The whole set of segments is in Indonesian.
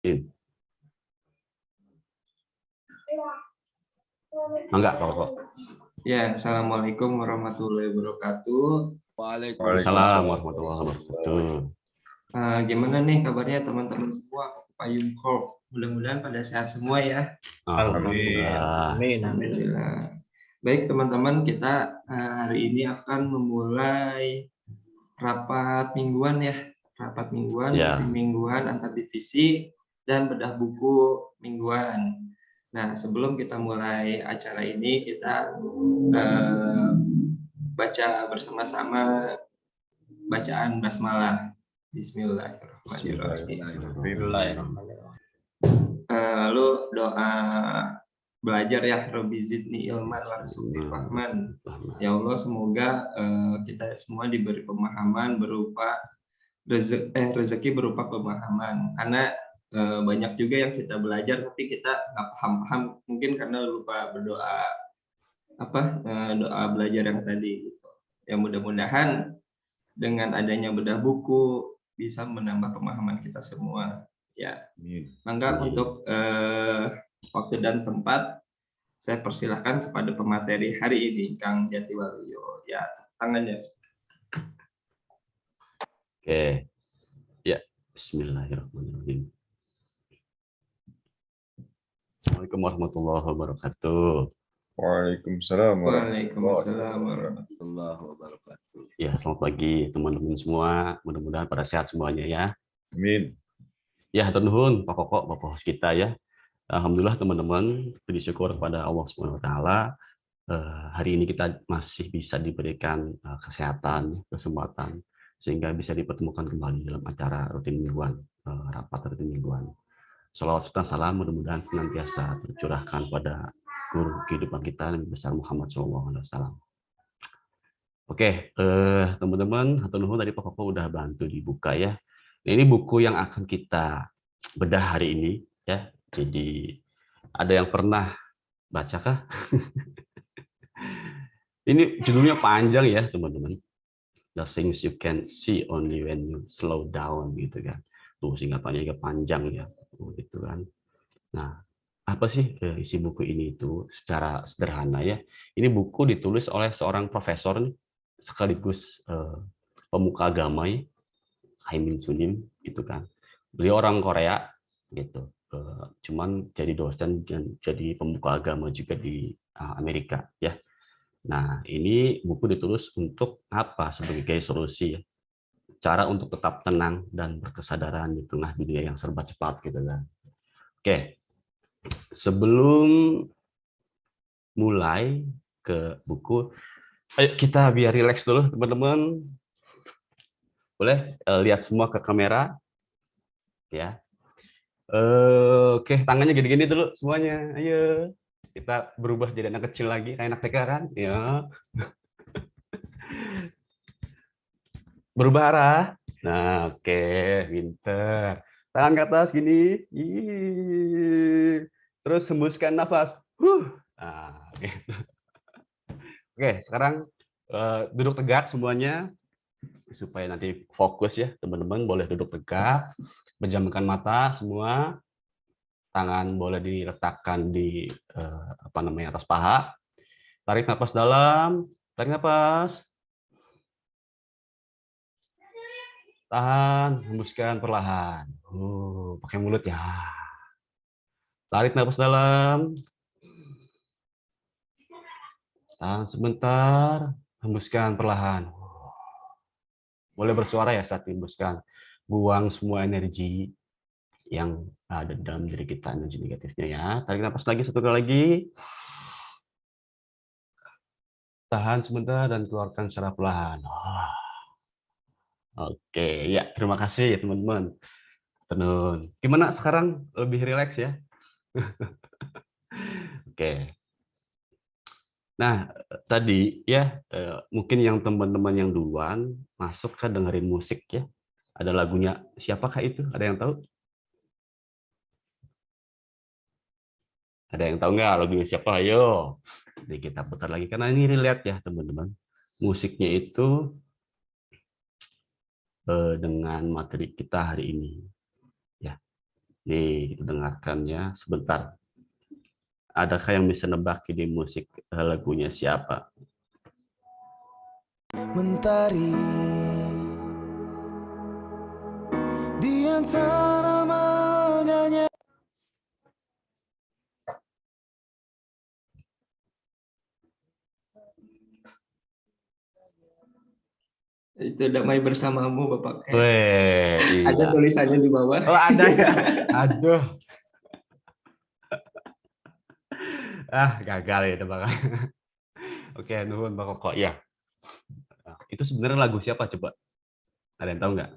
In. Enggak, Pak. Ya, assalamualaikum warahmatullahi wabarakatuh. Waalaikumsalam warahmatullahi wabarakatuh. Gimana nih kabarnya teman-teman semua Payung Corp? Mudah-mudahan pada sehat semua ya. Alhamdulillah. Alhamdulillah. Baik teman-teman, kita hari ini akan memulai rapat mingguan ya. Rapat mingguan, briefing mingguan antar divisi dan bedah buku mingguan. Nah, sebelum kita mulai acara ini, kita baca bersama-sama bacaan basmalah. Bismillahirrahmanirrahim. Lalu doa belajar ya, Robbi zidni ilman warzuqni fahman. Ya Allah, semoga kita semua diberi pemahaman berupa rezeki berupa pemahaman. Karena banyak juga yang kita belajar tapi kita nggak paham-paham, mungkin karena lupa berdoa doa belajar yang tadi gitu. Ya mudah-mudahan dengan adanya bedah buku bisa menambah pemahaman kita semua ya. Maka untuk waktu dan tempat saya persilahkan kepada pemateri hari ini, Kang Jatiwaluyo. Ya, tangannya. Oke. Ya, bismillahirrahmanirrahim. Assalamualaikum warahmatullahi wabarakatuh. Waalaikumsalam warahmatullahi wabarakatuh. Ya, selamat pagi teman-teman semua. Mudah-mudahan pada sehat semuanya ya. Amin. Ya, hatur nuhun Pak Koko, Bapak host kita ya. Alhamdulillah teman-teman, puji syukur kepada Allah Subhanahu wa taala. Hari ini kita masih bisa diberikan kesehatan, kesempatan sehingga bisa dipertemukan kembali dalam acara rutin mingguan, rapat rutin mingguan. Shalawat serta salam mudah-mudahan senantiasa tercurahkan pada guru kehidupan kita Nabi besar Muhammad SAW. Oke, teman-teman, hatur nuhun tadi Pak Koko udah bantu dibuka ya. Nah, ini buku yang akan kita bedah hari ini ya. Jadi ada yang pernah bacakah? Ini judulnya panjang ya teman-teman. The things you can see only when you slow down gitu kan. Tuh singkatannya juga panjang ya, gitu kan. Nah, apa sih isi buku ini itu secara sederhana ya? Ini buku ditulis oleh seorang profesor sekaligus pemuka agama ya, Haimin Sunim gitu kan. Beliau orang Korea gitu. Cuman jadi dosen dan jadi pemuka agama juga di Amerika ya. Nah, ini buku ditulis untuk apa? Sebagai solusi ya. Cara untuk tetap tenang dan berkesadaran di tengah dunia yang serba cepat gitu kan. Oke. Sebelum mulai ke buku, ayo kita biar rileks dulu teman-teman. Boleh lihat semua ke kamera. Ya. Oke, tangannya gini-gini dulu semuanya. Ayo. Kita berubah jadi anak kecil lagi, kayak anak TK kan? Ya. Berubah arah. Nah, oke, pinter. Tangan ke atas gini. Terus hembuskan nafas. Nah, gitu. Oke, sekarang duduk tegak semuanya supaya nanti fokus ya, teman-teman. Boleh duduk tegak, menjamkan mata semua. Tangan boleh diletakkan di atas paha. Tarik nafas dalam, tarik nafas. Tahan, hembuskan perlahan. Pakai mulut ya. Tarik nafas dalam. Tahan sebentar, hembuskan perlahan. Boleh bersuara ya saat dihembuskan. Buang semua energi yang ada dalam diri kita, energi negatifnya ya. Tarik nafas lagi satu kali lagi. Tahan sebentar dan keluarkan secara perlahan. Oke, ya terima kasih ya teman-teman. Tenun. Gimana sekarang? Lebih rileks ya? Oke. Nah, tadi ya mungkin yang teman-teman yang duluan masuk kan dengerin musik ya. Ada lagunya, siapakah itu? Ada yang tahu? Ada yang tahu nggak lagunya siapa? Ayo. Jadi kita putar lagi karena ini relate ya teman-teman. Musiknya itu dengan materi kita hari ini. Ya. Nih, dengarkan ya sebentar. Adakah yang bisa nebak ini musik lagunya siapa? Mentari di antara maganya. Itu damai bersamamu Bapak. Weh, Ada iya. tulisannya di bawah. Oh, ada ya. Aduh. Gagal ya tebakan. Oke, nuhun Bang Koko. Ya. Itu sebenarnya lagu siapa coba? Ada yang tahu nggak?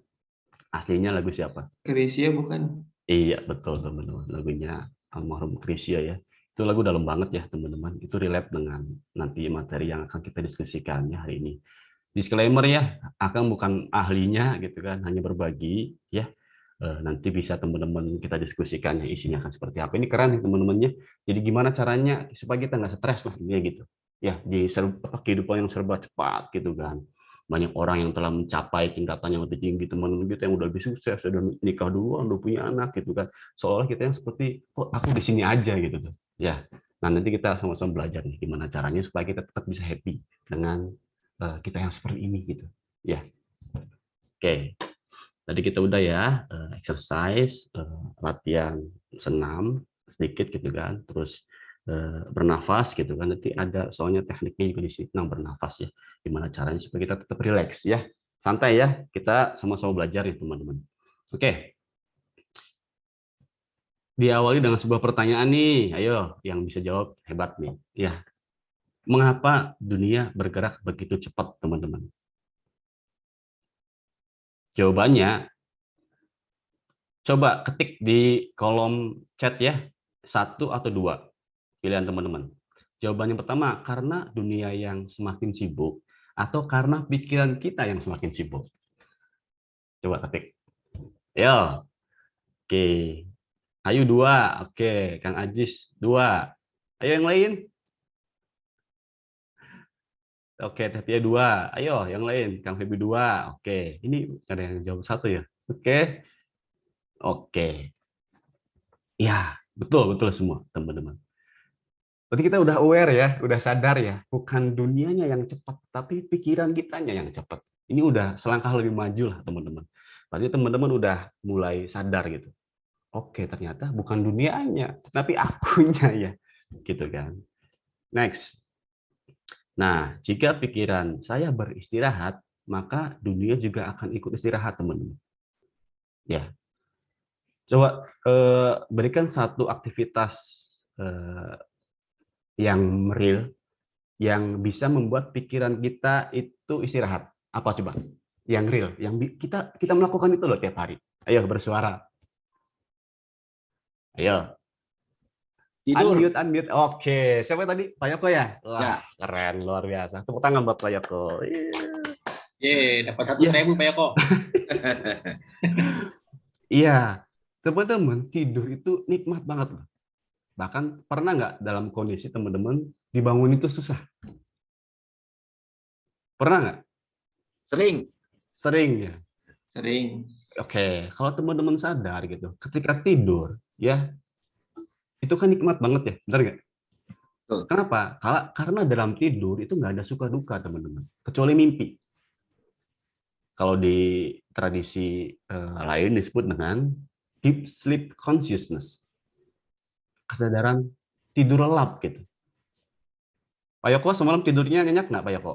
Aslinya lagu siapa? Krisya bukan? Iya, betul teman-teman. Lagunya almarhum Chrisye ya. Itu lagu dalam banget ya teman-teman. Itu relate dengan nanti materi yang akan kita diskusikan ya hari ini. Disclaimer ya, Akang bukan ahlinya gitu kan, hanya berbagi ya. Nanti bisa teman-teman kita diskusikan ya isinya akan seperti apa. Ini keren nih teman-temannya. Jadi gimana caranya supaya kita nggak stres lah ini gitu. Ya di kehidupan yang serba cepat gitu kan. Banyak orang yang telah mencapai tingkatan yang lebih tinggi, teman kita yang udah lebih sukses, udah nikah duluan, udah punya anak gitu kan. Seolah kita yang seperti, kok aku di sini aja gitu tuh. Ya, nah nanti kita sama-sama belajar nih gimana caranya supaya kita tetap bisa happy dengan kita yang seperti ini gitu. Ya, oke. Tadi kita udah ya exercise, latihan senam sedikit gitu kan, terus bernafas gitu kan. Nanti ada soalnya tekniknya juga di sini tentang bernafas ya. Gimana caranya supaya kita tetap rileks ya. Santai ya, kita sama-sama belajar ya teman-teman. Oke. Diawali dengan sebuah pertanyaan nih. Ayo, yang bisa jawab hebat nih. Ya. Mengapa dunia bergerak begitu cepat, teman-teman? Jawabannya coba ketik di kolom chat ya, 1 atau 2 pilihan teman-teman. Jawaban yang pertama, karena dunia yang semakin sibuk, atau karena pikiran kita yang semakin sibuk. Coba ketik. Yo, oke. Ayu 2, oke. Kang Ajis 2. Ayo yang lain. Oke, Tetia 2. Ayo yang lain. Kang Febi 2. Oke, ini ada yang jawab 1 ya. Oke. Oke. Ya, betul semua teman-teman. Berarti kita udah aware ya, udah sadar ya, bukan dunianya yang cepat, tapi pikiran kitanya yang cepat. Ini udah selangkah lebih maju lah teman-teman. Berarti teman-teman udah mulai sadar gitu. Oke, ternyata bukan dunianya, tapi akunya ya, gitu kan. Next. Nah, jika pikiran saya beristirahat, maka dunia juga akan ikut istirahat teman-teman. Ya, coba berikan satu aktivitas yang real yang bisa membuat pikiran kita itu istirahat. Apa coba? Yang real, yang kita melakukan itu loh tiap hari. Ayo bersuara. Ayo. Tidur. Unmute. Oke, siapa tadi? Pak Yoko ya? Wah, Ya. keren, luar biasa. Tepuk tangan buat Pak Yoko. Dapat 100.000 Pak Yoko. Iya, teman-teman, tidur itu nikmat banget loh. Bahkan pernah nggak dalam kondisi teman-teman dibangun itu susah? Pernah nggak? Sering. Sering ya. Sering. Oke, kalau teman-teman sadar gitu, ketika tidur ya itu kan nikmat banget ya, benar nggak? Betul. Kenapa? Karena dalam tidur itu nggak ada suka duka teman-teman, kecuali mimpi. Kalau di tradisi lain disebut dengan deep sleep consciousness, kesadaran tidur lelap gitu. Pak Yoko semalam tidurnya nyenyak nggak Pak Yoko?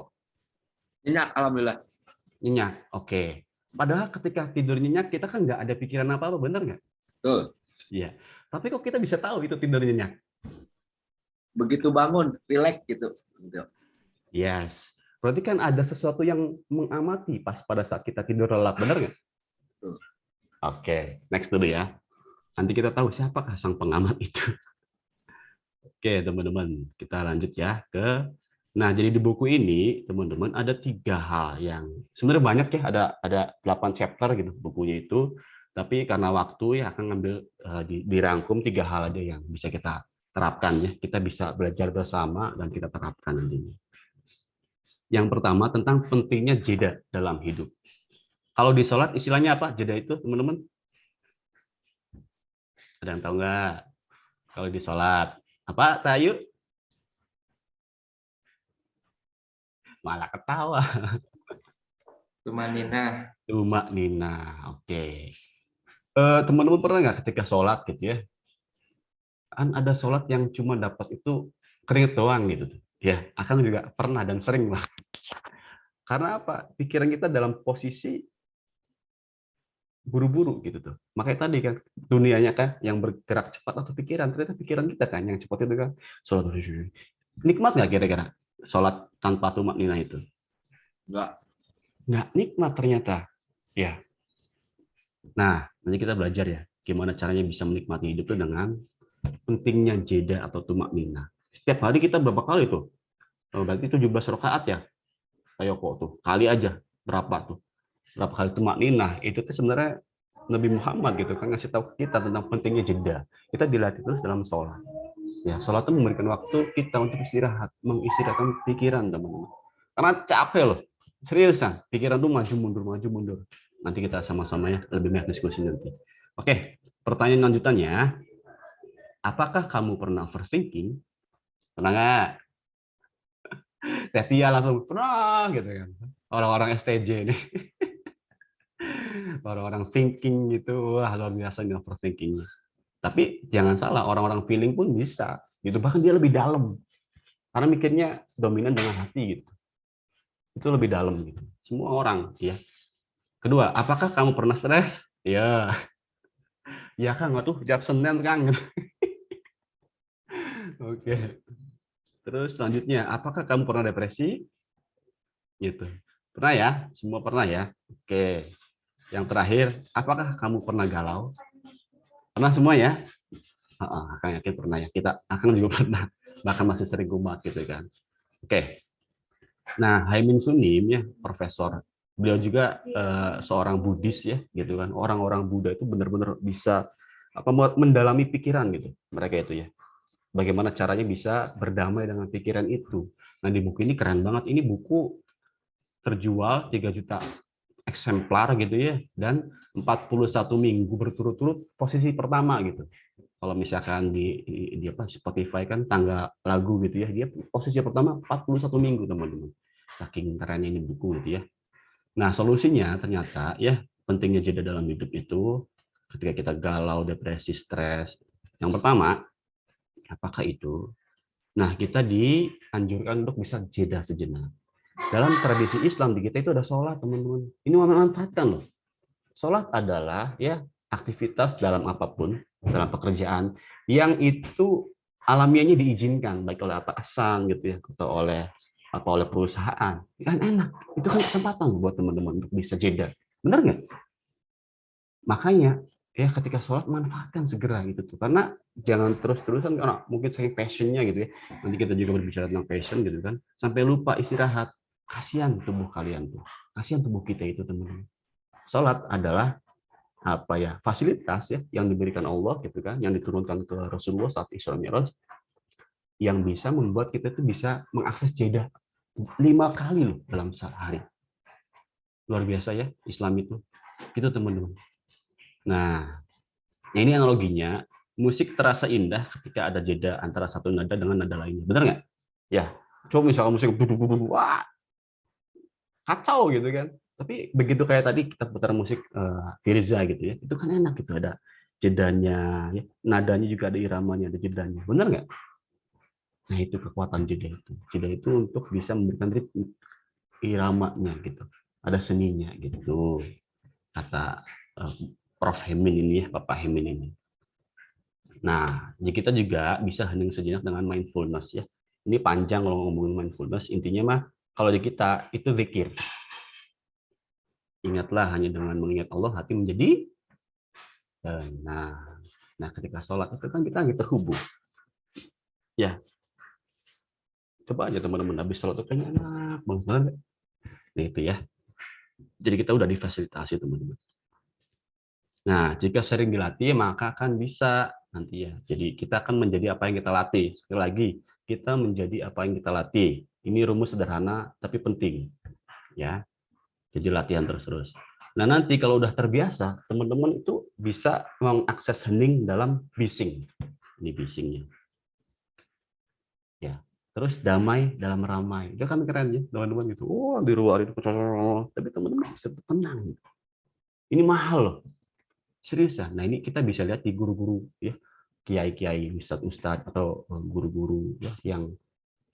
Nyenyak, alhamdulillah. Nyenyak, oke. Padahal ketika tidur nyenyak kita kan nggak ada pikiran apa-apa, benar nggak? Betul. Iya. Tapi kok kita bisa tahu itu tidur nyenyak? Begitu bangun, relax gitu. Yes. Berarti kan ada sesuatu yang mengamati pas pada saat kita tidur lelap, benar nggak? Betul. Oke, next dulu ya. Nanti kita tahu siapakah sang pengamat itu. Oke, teman-teman, kita lanjut ya ke. Nah, jadi di buku ini, teman-teman, ada 3 hal yang sebenarnya banyak ya, ada 8 chapter gitu bukunya itu. Tapi karena waktu ya akan ngambil dirangkum 3 hal aja yang bisa kita terapkan ya. Kita bisa belajar bersama dan kita terapkan nantinya. Yang pertama tentang pentingnya jeda dalam hidup. Kalau di sholat istilahnya apa? Jeda itu, teman-teman? Ada yang tahu nggak? Kalau di sholat. Apa, Tayu? Malah ketawa. Tumanina. Tumak nina. Oke. Teman-teman pernah nggak ketika sholat gitu ya? Kan ada sholat yang cuma dapat itu keringet doang gitu. Ya, akan juga pernah dan sering lah. Karena apa? Pikiran kita dalam posisi buru-buru gitu tuh. Makanya tadi kan dunianya kan yang bergerak cepat atau pikiran, ternyata pikiran kita kan yang cepat itu kan. Sholat nikmat nggak kira-kira sholat tanpa tumak nina itu? Enggak. Nggak nikmat ternyata. Ya. Nah, nanti kita belajar ya gimana caranya bisa menikmati hidup itu dengan pentingnya jeda atau tumak nina. Setiap hari kita berapa kali tuh? Berarti 17 rakaat ya. Ayo kok tuh, kali aja berapa tuh? Berapa kali tumak nina? Itu tuh sebenarnya Nabi Muhammad gitu kan ngasih tahu kita tentang pentingnya jeda. Kita dilatih terus dalam sholat. Ya, sholat itu memberikan waktu kita untuk istirahat, mengistirahatkan pikiran teman-teman. Karena capek loh, seriusan. Pikiran tuh maju mundur, maju mundur. Nanti kita sama-sama ya lebih banyak diskusi nanti. Oke, pertanyaan lanjutannya, apakah kamu pernah overthinking? Pernah nggak? Tetia langsung pernah gitu kan. Orang-orang STJ nih. Orang-orang thinking gitu, wah luar biasa nih overthinking. Tapi jangan salah, orang-orang feeling pun bisa. Gitu. Bahkan dia lebih dalam. Karena mikirnya dominan dengan hati gitu. Itu lebih dalam gitu. Semua orang ya. Kedua, apakah kamu pernah stres? Ya. Ya Kang, tuh jawab Senin Kang. Oke. Terus selanjutnya, apakah kamu pernah depresi? Gitu. Pernah ya? Semua pernah ya? Oke. Yang terakhir, apakah kamu pernah galau? Pernah semua ya? Akan yakin pernah ya. Kita akan juga pernah. Bahkan masih sering kumat gitu kan. Oke. Nah, Haimin Sunim ya, profesor. Beliau juga seorang Buddhis ya, gitu kan. Orang-orang Buddha itu benar-benar bisa mendalami pikiran gitu. Mereka itu ya. Bagaimana caranya bisa berdamai dengan pikiran itu. Nah, di buku ini keren banget. Ini buku terjual 3 juta eksemplar gitu ya, dan 41 minggu berturut-turut posisi pertama gitu. Kalau misalkan di apa Spotify kan tangga lagu gitu ya, dia posisi pertama 41 minggu teman-teman. Saking kerennya ini buku gitu ya. Nah, solusinya ternyata ya pentingnya jeda dalam hidup itu ketika kita galau, depresi, stres. Yang pertama, apakah itu? Nah, kita dianjurkan untuk bisa jeda sejenak. Dalam tradisi Islam di kita itu ada sholat, teman-teman. Ini memanfaatkan loh. Sholat adalah ya aktivitas dalam apapun, dalam pekerjaan yang itu alamiahnya diizinkan baik oleh atasan gitu ya atau oleh perusahaan. Kan enak. Itu kan kesempatan buat teman-teman untuk bisa jeda. Benar nggak? Makanya ya ketika sholat manfaatkan segera gitu tuh. Karena jangan terus-terusan karena mungkin saking passionnya gitu ya. Nanti kita juga berbicara tentang passion gitu kan. Sampai lupa istirahat. Kasihan tubuh kalian tuh. Kasihan tubuh kita itu teman-teman. Sholat adalah apa ya fasilitas ya yang diberikan Allah gitu kan, yang diturunkan ke Rasulullah saat Isra Mi'raj, yang bisa membuat kita itu bisa mengakses jeda 5 kali loh dalam sehari. Luar biasa ya Islam itu. Gitu teman-teman. Nah, ini analoginya musik terasa indah ketika ada jeda antara satu nada dengan nada lainnya. Benar nggak? Ya. Coba misalnya musik wah, kacau gitu kan. Tapi begitu kayak tadi kita putar musik Firza gitu ya, itu kan enak gitu, ada jedanya, ya. Nadanya juga ada iramanya, ada jedanya. Benar nggak? Nah itu kekuatan jeda itu. Jeda itu untuk bisa memberikan ritme, iramanya gitu. Ada seninya gitu. Kata Prof. Hemin ini ya, Bapak Hemin ini. Nah, kita juga bisa hening sejenak dengan mindfulness ya. Ini panjang kalau ngomongin mindfulness, intinya mah kalau di kita itu zikir. Ingatlah hanya dengan mengingat Allah hati menjadi tenang. Nah, ketika sholat itu kan kita lagi terhubung. Ya, coba aja teman-teman habis sholat itu kayaknya enak banget. Nah itu ya. Jadi kita udah difasilitasi teman-teman. Nah, jika sering dilatih maka akan bisa nanti ya. Jadi kita akan menjadi apa yang kita latih. Sekali lagi, kita menjadi apa yang kita latih. Ini rumus sederhana tapi penting. Ya. Jadi latihan terus-terus. Nah, nanti kalau udah terbiasa, teman-teman itu bisa mengakses hening dalam bising. Ini bisingnya. Ya. Terus damai dalam ramai. Itu kan keren ya, teman-teman gitu. Oh, di luar itu tapi teman-teman bisa tenang. Ini mahal loh. Serius ya. Nah, ini kita bisa lihat di guru-guru ya, kiai-kiai, ustadz-ustadz atau guru-guru ya yang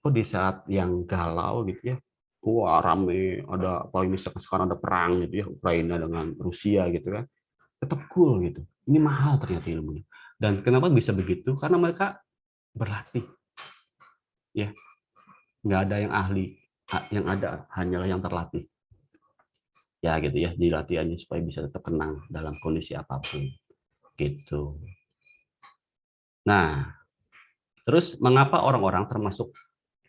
di saat yang galau gitu ya. Wah, rame, ada apalagi misalkan sekarang ada perang gitu ya, Ukraina dengan Rusia gitu kan. Tetap cool gitu. Ini mahal ternyata ilmunya. Dan kenapa bisa begitu? Karena mereka berlatih. Ya, nggak ada yang ahli, yang ada hanyalah yang terlatih. Ya gitu ya, di latihannya supaya bisa tetap tenang dalam kondisi apapun. Gitu. Nah, terus mengapa orang-orang termasuk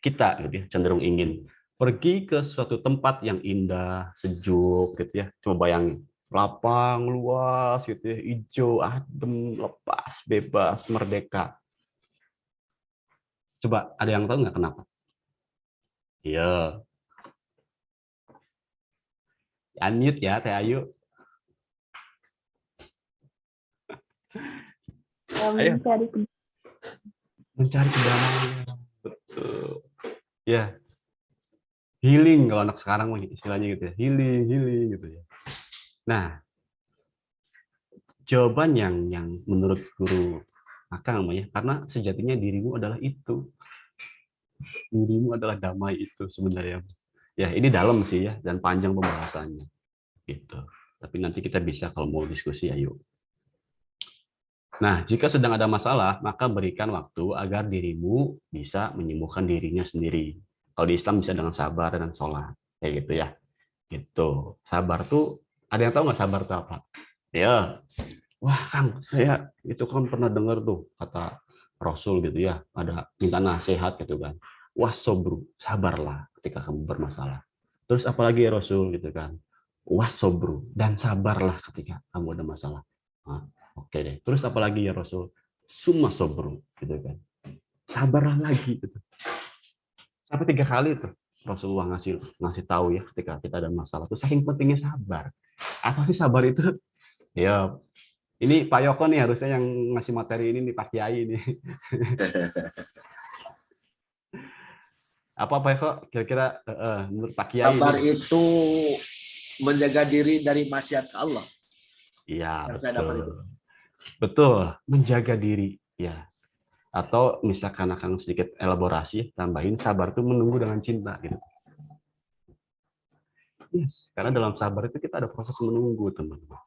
kita gitu ya, cenderung ingin pergi ke suatu tempat yang indah, sejuk gitu ya. Coba bayangin, lapang, luas gitu ya, hijau, adem, lepas, bebas, merdeka. Coba ada yang tahu nggak kenapa? Iya, unmute ya Teh Ayu. Ayo. Mencari kedamaian. Betul. Ya, healing kalau anak sekarang istilahnya gitu ya, healing gitu ya. Nah, jawaban yang menurut guru Akang ya, karena sejatinya dirimu adalah itu. Dirimu adalah damai itu sebenarnya. Ya, ini dalam sih ya dan panjang pembahasannya. Gitu. Tapi nanti kita bisa kalau mau diskusi ayo. Nah, jika sedang ada masalah, maka berikan waktu agar dirimu bisa menyembuhkan dirinya sendiri. Kalau di Islam bisa dengan sabar dan sholat. Kayak gitu ya. Gitu. Sabar tuh, ada yang tahu nggak sabar itu apa? Ya, wah Kang, saya itu kan pernah dengar tuh kata Rasul gitu ya, ada minta nasihat gitu kan. Wah sobru, sabarlah ketika kamu bermasalah. Terus apalagi ya Rasul gitu kan. Wah sobru, dan sabarlah ketika kamu ada masalah. Nah, oke deh. Terus apalagi ya Rasul? Summa sobru gitu kan. Sabarlah lagi gitu. Sampai 3 kali tuh Rasulullah ngasih tahu ya ketika kita ada masalah tuh saking pentingnya sabar. Apa sih sabar itu? Ya, ini Pak Yoko nih harusnya yang ngasih materi ini nih Pak Kiai nih. Apa Pak Yoko kira-kira menurut Pak Kiai Sabar ini? itu menjaga diri dari maksiat Allah. Iya, Yang saya dapat betul. itu. Betul, menjaga diri ya. Atau misalkan akan sedikit elaborasi, tambahin sabar itu menunggu dengan cinta gitu. Yes, karena dalam sabar itu kita ada proses menunggu, teman-teman.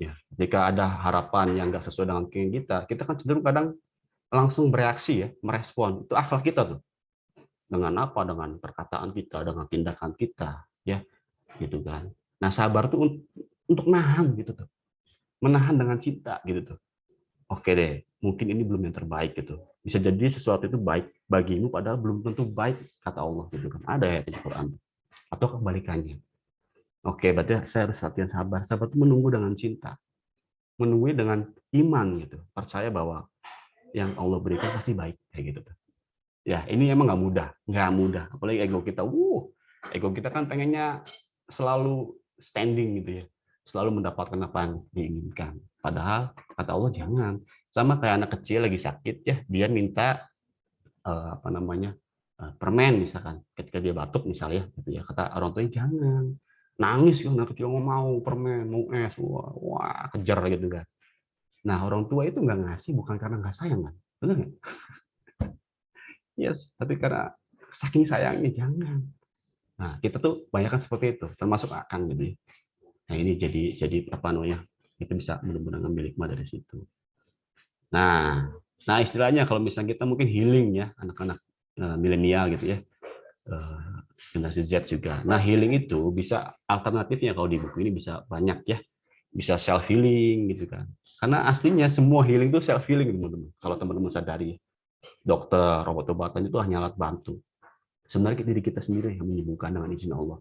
Ya, jika ada harapan yang nggak sesuai dengan keinginan kita kan cenderung kadang langsung bereaksi ya, merespon. Itu akhlak kita tuh. Dengan apa? Dengan perkataan kita, dengan tindakan kita, ya, gitu kan. Nah, sabar tuh untuk nahan gitu tuh. Menahan dengan cinta gitu tuh. Oke deh, mungkin ini belum yang terbaik gitu. Bisa jadi sesuatu itu baik bagimu padahal belum tentu baik kata Allah gitu kan. Ada ya di Quran. Atau kebalikannya. Oke, berarti saya harus latihan sabar. Sabar itu menunggu dengan cinta. Menunggu dengan iman gitu. Percaya bahwa yang Allah berikan pasti baik kayak gitu tuh. Ya, ini emang nggak mudah. Apalagi ego kita, ego kita kan pengennya selalu standing gitu ya, selalu mendapatkan apa yang diinginkan. Padahal kata Allah jangan. Sama kayak anak kecil lagi sakit ya, dia minta apa namanya permen misalkan. Ketika dia batuk misalnya, gitu ya, kata orang tuanya jangan. Nangis kan anak kecil mau permen, mau es, wah kejar gitu kan. Nah orang tua itu nggak ngasih bukan karena nggak sayang kan, benar nggak? Yes, tapi karena saking sayangnya jangan. Nah, kita tuh banyak kan seperti itu, termasuk Akang gitu ya. Nah, ini jadi apa namanya? Kita bisa benar-benar ngambil hikmah dari situ. Nah, istilahnya kalau misalnya kita mungkin healing ya, anak-anak milenial gitu ya. Generasi Z juga. Nah, healing itu bisa alternatifnya kalau di buku ini bisa banyak ya. Bisa self healing gitu kan. Karena aslinya semua healing itu self healing teman-teman. Kalau teman-teman sadari, dokter, obat-obatan itu hanya alat bantu. Sebenarnya diri kita sendiri yang menyembuhkan dengan izin Allah.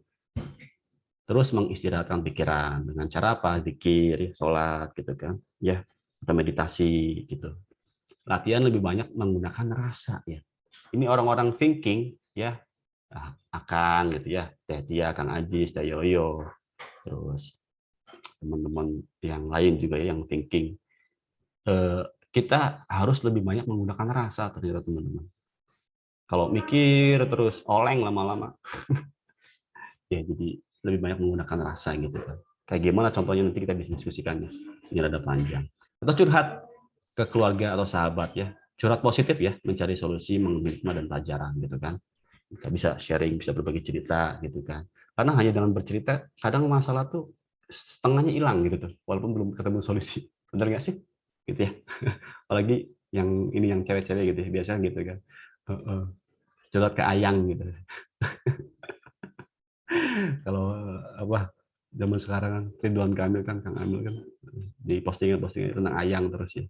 Terus mengistirahatkan pikiran dengan cara apa? Zikir, sholat gitu kan, ya, atau meditasi gitu. Latihan lebih banyak menggunakan rasa ya. Ini orang-orang thinking ya, Akang gitu ya, Teh Tia, Kang Ajis, Teh Yoyo, terus teman-teman yang lain juga ya, yang thinking. Kita harus lebih banyak menggunakan rasa ternyata teman-teman. Kalau mikir terus oleng lama-lama, ya jadi lebih banyak menggunakan rasa gitu kan. Kayak gimana contohnya nanti kita bisa diskusikan ya. Ini rada panjang. Atau curhat ke keluarga atau sahabat ya. Curhat positif ya, mencari solusi, mengambil hikmah dan pelajaran gitu kan. Kita bisa sharing, bisa berbagi cerita gitu kan. Karena hanya dengan bercerita, kadang masalah tuh setengahnya hilang gitu tuh, walaupun belum ketemu solusi. Benar nggak sih? Gitu ya. Apalagi yang ini yang cewek-cewek gitu ya, biasa gitu kan. Curhat ke ayang gitu. Kalau apa zaman sekarang kan Ridwan Kamil kan Kang Amil kan di postingan tentang ayang terus ya.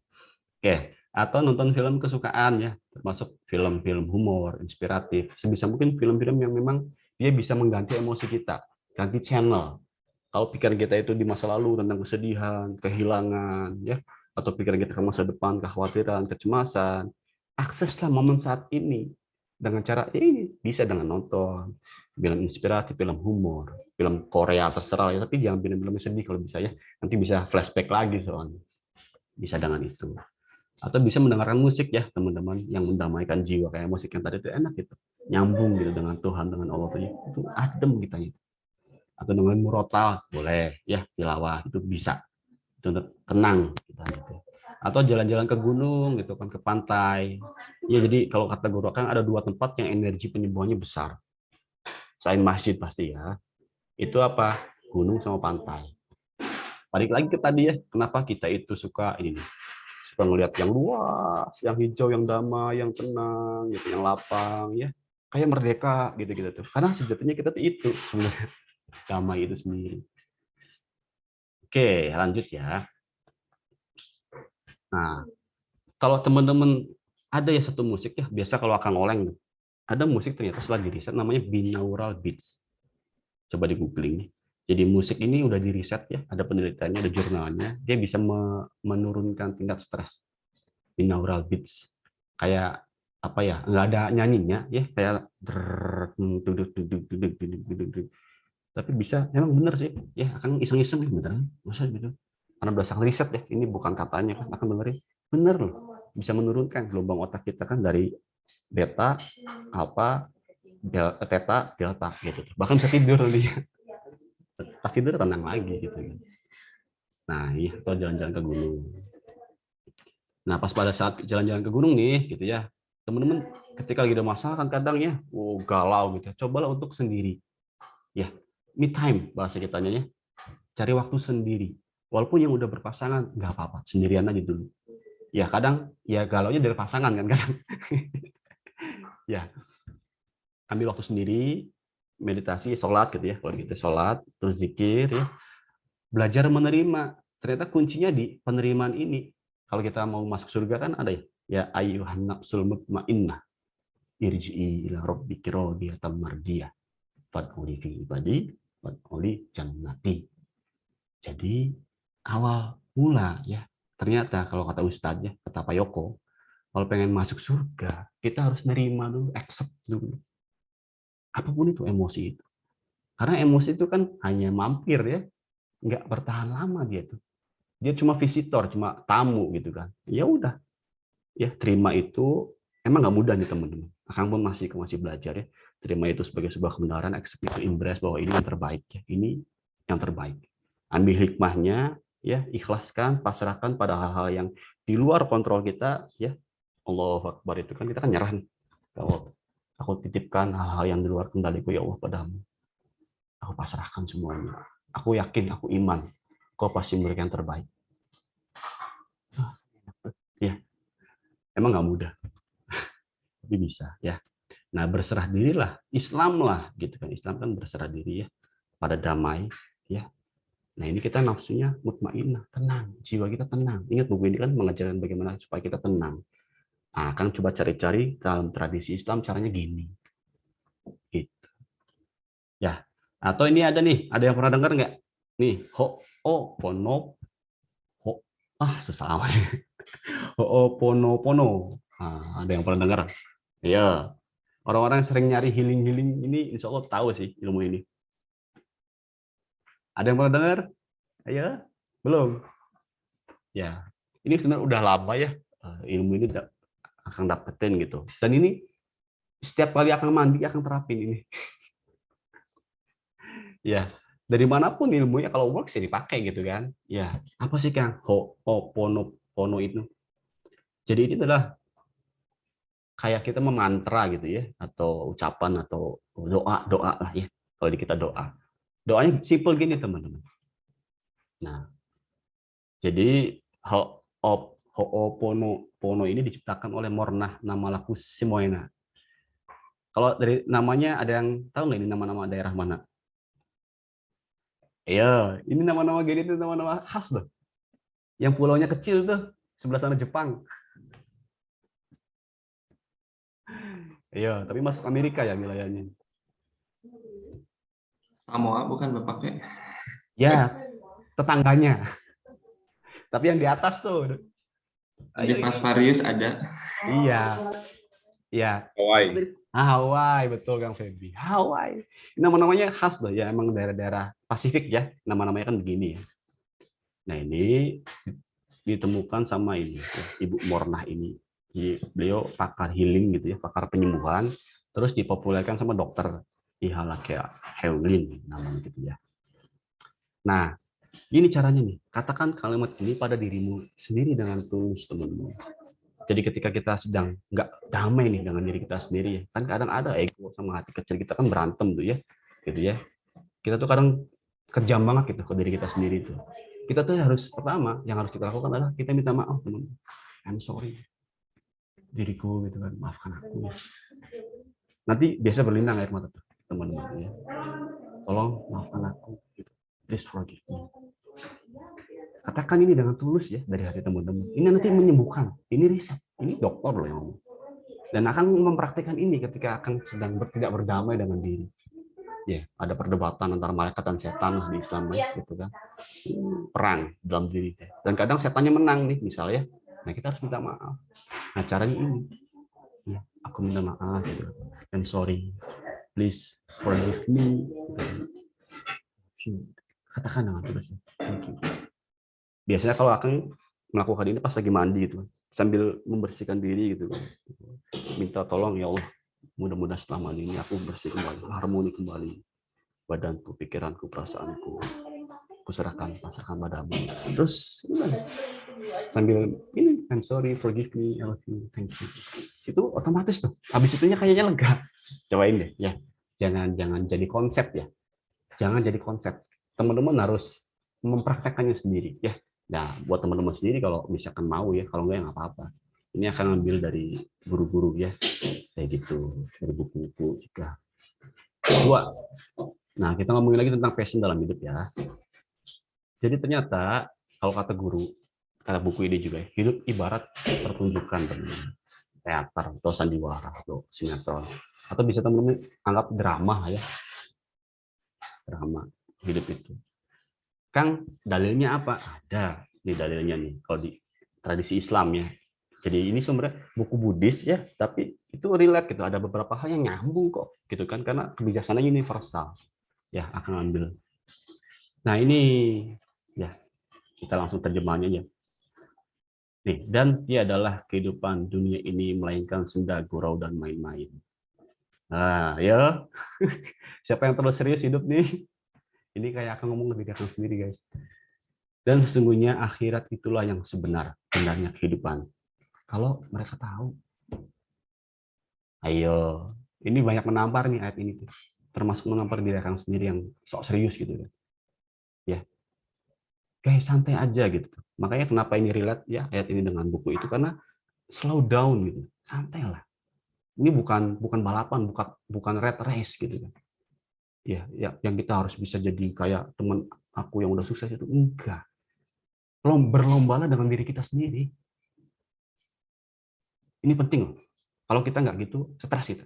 Oke, atau nonton film kesukaan ya, termasuk film-film humor, inspiratif. Sebisa mungkin film-film yang memang dia bisa mengganti emosi kita, ganti channel. Kalau pikiran kita itu di masa lalu tentang kesedihan, kehilangan, ya, atau pikiran kita ke masa depan, kekhawatiran, kecemasan, akseslah momen saat ini dengan cara ini bisa dengan nonton film inspiratif, film humor, film Korea terserah ya, tapi jangan film-film sedih kalau bisa ya. Nanti bisa flashback lagi soalnya. Bisa dengan itu. Atau bisa mendengarkan musik ya teman-teman yang mendamaikan jiwa kayak musik yang tadi itu enak gitu. Nyambung gitu dengan Tuhan, dengan Allah itu adem kita gitu. Atau dengan murotal boleh ya, tilawah itu bisa. Itu tenang kita gitu. Atau jalan-jalan ke gunung gitu kan, ke pantai. Ya jadi kalau kata guru kan ada dua tempat yang energi penyembuhannya besar. Selain masjid pasti ya. Itu apa? Gunung sama pantai. Balik lagi ke tadi ya, kenapa kita itu suka ini nih, suka ngelihat yang luas, yang hijau, yang damai, yang tenang, gitu, yang lapang, ya, kayak merdeka, gitu-gitu tuh. Karena sejatinya kita tuh itu sebenarnya damai itu sendiri. Oke, lanjut ya. Nah, kalau teman-teman ada ya satu musik ya, biasa kalau akan oleng, ada musik ternyata setelah diriset namanya binaural beats. Coba di googling nih. Jadi musik ini udah diriset ya, ada penelitiannya, ada jurnalnya, dia bisa menurunkan tingkat stres. Binaural beats. Kayak apa ya? Nggak ada nyanyinya ya, kayak tapi bisa, memang benar sih. Ya, akan iseng-iseng beneran. Masa gitu. Karena berdasarkan riset ya, ini bukan katanya kan, akan dengerin. Bener loh. Bisa menurunkan gelombang otak kita kan dari beta, alpha, theta, delta gitu. Bahkan bisa tidur nanti. Pas tidur tenang lagi gitu. Nah, iya, atau jalan-jalan ke gunung. Nah, pas pada saat jalan-jalan ke gunung nih, gitu ya, teman-teman ketika lagi ada masalah kan kadang ya, galau gitu. Cobalah untuk sendiri. Ya, me time bahasa kitanya ya. Cari waktu sendiri. Walaupun yang udah berpasangan, nggak apa-apa, sendirian aja dulu. Ya, kadang ya galaunya dari pasangan kan kadang. Ya, ambil waktu sendiri, meditasi, sholat gitu ya. Kalau gitu sholat, terus zikir ya. Belajar menerima. Ternyata kuncinya di penerimaan ini. Kalau kita mau masuk surga kan ada ya. Ya ayyuhan nafsul mutmainnah. Irji'i ila rabbiki radiyatan mardiyah. Fad'uli fi ibadi, fad'uli jannati. Jadi awal mula ya. Ternyata kalau kata Ustadz ya, kata Pak Yoko, kalau pengen masuk surga, kita harus nerima dulu, accept dulu. Apapun itu emosi itu. Karena emosi itu kan hanya mampir ya. Nggak bertahan lama dia tuh. Dia cuma visitor, cuma tamu gitu kan. Ya udah, ya terima itu. Emang nggak mudah nih teman-teman. Akang pun masih belajar ya. Terima itu sebagai sebuah kebenaran, accept itu, embrace bahwa ini yang terbaik ya. Ini yang terbaik. Ambil hikmahnya, ya ikhlaskan, pasrahkan pada hal-hal yang di luar kontrol kita ya. Allahu Akbar itu kan kita kan nyerah nih. Kalau aku titipkan hal-hal yang di luar kendaliku ya Allah padamu. Aku pasrahkan semuanya. Aku yakin, aku iman. Kau pasti memberikan yang terbaik. Ya, emang nggak mudah, tapi bisa ya. Nah, berserah dirilah, Islam lah, gitu kan. Islam kan berserah diri ya, pada damai, ya. Nah, ini kita nafsunya mutmainnah, tenang, jiwa kita tenang. Ingat buku ini kan mengajarkan bagaimana supaya kita tenang. Nah, kan coba cari-cari dalam tradisi Islam caranya gini, gitu. Ya, atau ini ada nih, ada yang pernah dengar nggak? Nih, ho'oponopono. Susah amat. Ho'oponopono. Nah, ada yang pernah dengar? Ya, orang-orang yang sering nyari healing ini insya Allah tahu sih ilmu ini. Ada yang pernah dengar? Ayo, belum. Ya, ini sebenarnya udah lama ya ilmu ini akan dapetin gitu. Dan ini setiap kali akan mandi akan terapin ini. Ya, dari manapun ilmunya kalau works ya dipakai gitu kan. Ya, apa sih Kang Ho'oponopono itu? Jadi ini adalah kayak kita memantra gitu ya, atau ucapan atau doa lah ya. Kalau di kita doa. Doanya simple gini teman-teman. Nah, jadi Ho'oponopono ini diciptakan oleh Mornah Namalaku Simoena. Kalau dari namanya ada yang tahu nggak ini nama-nama daerah mana? Iya, ini nama-nama gini tuh nama-nama khas loh. Yang pulaunya kecil tuh, sebelah sana Jepang. Iya, tapi masuk Amerika ya wilayahnya. Samoa bukan Bapaknya? Ya, tetangganya. Tapi yang di atas tuh. Di Pasvarius ada. Iya. Iya. Hawaii. Hawaii, betul Kang Feby. Hawaii. Nama-namanya khas loh ya, emang daerah-daerah Pasifik ya. Nama-namanya kan begini ya. Nah, ini ditemukan sama ini Ibu Mornah ini. Jadi beliau pakar healing gitu ya, pakar penyembuhan, terus dipopulerkan sama dokter Ihalakea Heulin namanya gitu ya. Nah, ini caranya nih. Katakan kalimat ini pada dirimu sendiri dengan tulus, teman-teman. Jadi ketika kita sedang nggak damai nih dengan diri kita sendiri ya, kan kadang ada ego sama hati kecil kita kan berantem tuh ya, gitu ya. Kita tuh kadang kejam banget gitu ke diri kita sendiri tuh. Kita tuh harus pertama yang harus kita lakukan adalah kita minta maaf, teman. I'm sorry, diriku gitu kan, maafkan aku. Nanti biasa berlinang air mata tuh, teman-teman ya. Tolong maafkan aku, gitu. Please forgive me. Katakan ini dengan tulus ya dari hati teman-teman. Ini nanti menyembuhkan. Ini riset. Ini dokter loh yang ngomong. Dan akan mempraktikkan ini ketika akan sedang tidak berdamai dengan diri. Ya, ada perdebatan antara malaikat dan setan lah di Islam gitu kan. Perang dalam diri. Dan kadang setannya menang nih misalnya. Nah, kita harus minta maaf. Nah, caranya ini. Ya, aku minta maaf gitu. I'm sorry. Please forgive me. Katakan dengan tulus. Thank you. Biasanya kalau akan melakukan ini pas lagi mandi gitu, sambil membersihkan diri gitu, minta tolong ya Allah, mudah-mudahan setelah mandi ini aku bersih kembali, harmoni kembali, badanku, pikiranku, perasaanku, kuserahkan padamu. Terus sambil ini, I'm sorry, forgive me, I love you, thank you. Itu otomatis tuh, habis itunya kayaknya lega. Cobain deh, ya. Jangan jadi konsep ya, jangan jadi konsep. Teman-teman harus mempraktekkannya sendiri ya. Nah, buat teman-teman sendiri kalau misalkan mau ya, kalau enggak ya nggak apa-apa. Ini akan ambil dari guru-guru ya, kayak gitu, dari buku-buku juga. Kedua, nah kita ngomongin lagi tentang passion dalam hidup ya. Jadi ternyata kalau kata guru, kata buku ini juga, hidup ibarat pertunjukan teman-teman. Teater atau sandiwara atau sinetron, atau bisa teman-teman anggap drama ya, drama hidup itu. Kang, dalilnya apa? Ada nih dalilnya nih kalau di tradisi Islam ya. Jadi ini sebenarnya buku Buddhis ya, tapi itu relate gitu. Ada beberapa hal yang nyambung kok, gitu kan? Karena kebijaksanaan universal. Ya, akan ambil. Nah ini ya kita langsung terjemahannya aja. Nih, dan dia adalah kehidupan dunia ini melainkan senda gurau dan main-main. Nah, ya. Siapa yang terlalu serius hidup nih? Ini kayak akan ngomong lebih datang sendiri, guys. Dan sesungguhnya akhirat itulah yang sebenarnya kehidupan. Kalau mereka tahu. Ayo. Ini banyak menampar nih ayat ini. Termasuk menampar diri akan sendiri yang sok serius gitu. Ya. Kayak santai aja gitu. Makanya kenapa ini relate ya ayat ini dengan buku itu, karena slow down gitu. Santai lah. Ini bukan balapan, bukan red race gitu kan. Ya, yang kita harus bisa jadi kayak teman aku yang udah sukses itu enggak. Berlombalah dengan diri kita sendiri. Ini penting loh. Kalau kita nggak gitu, stres itu.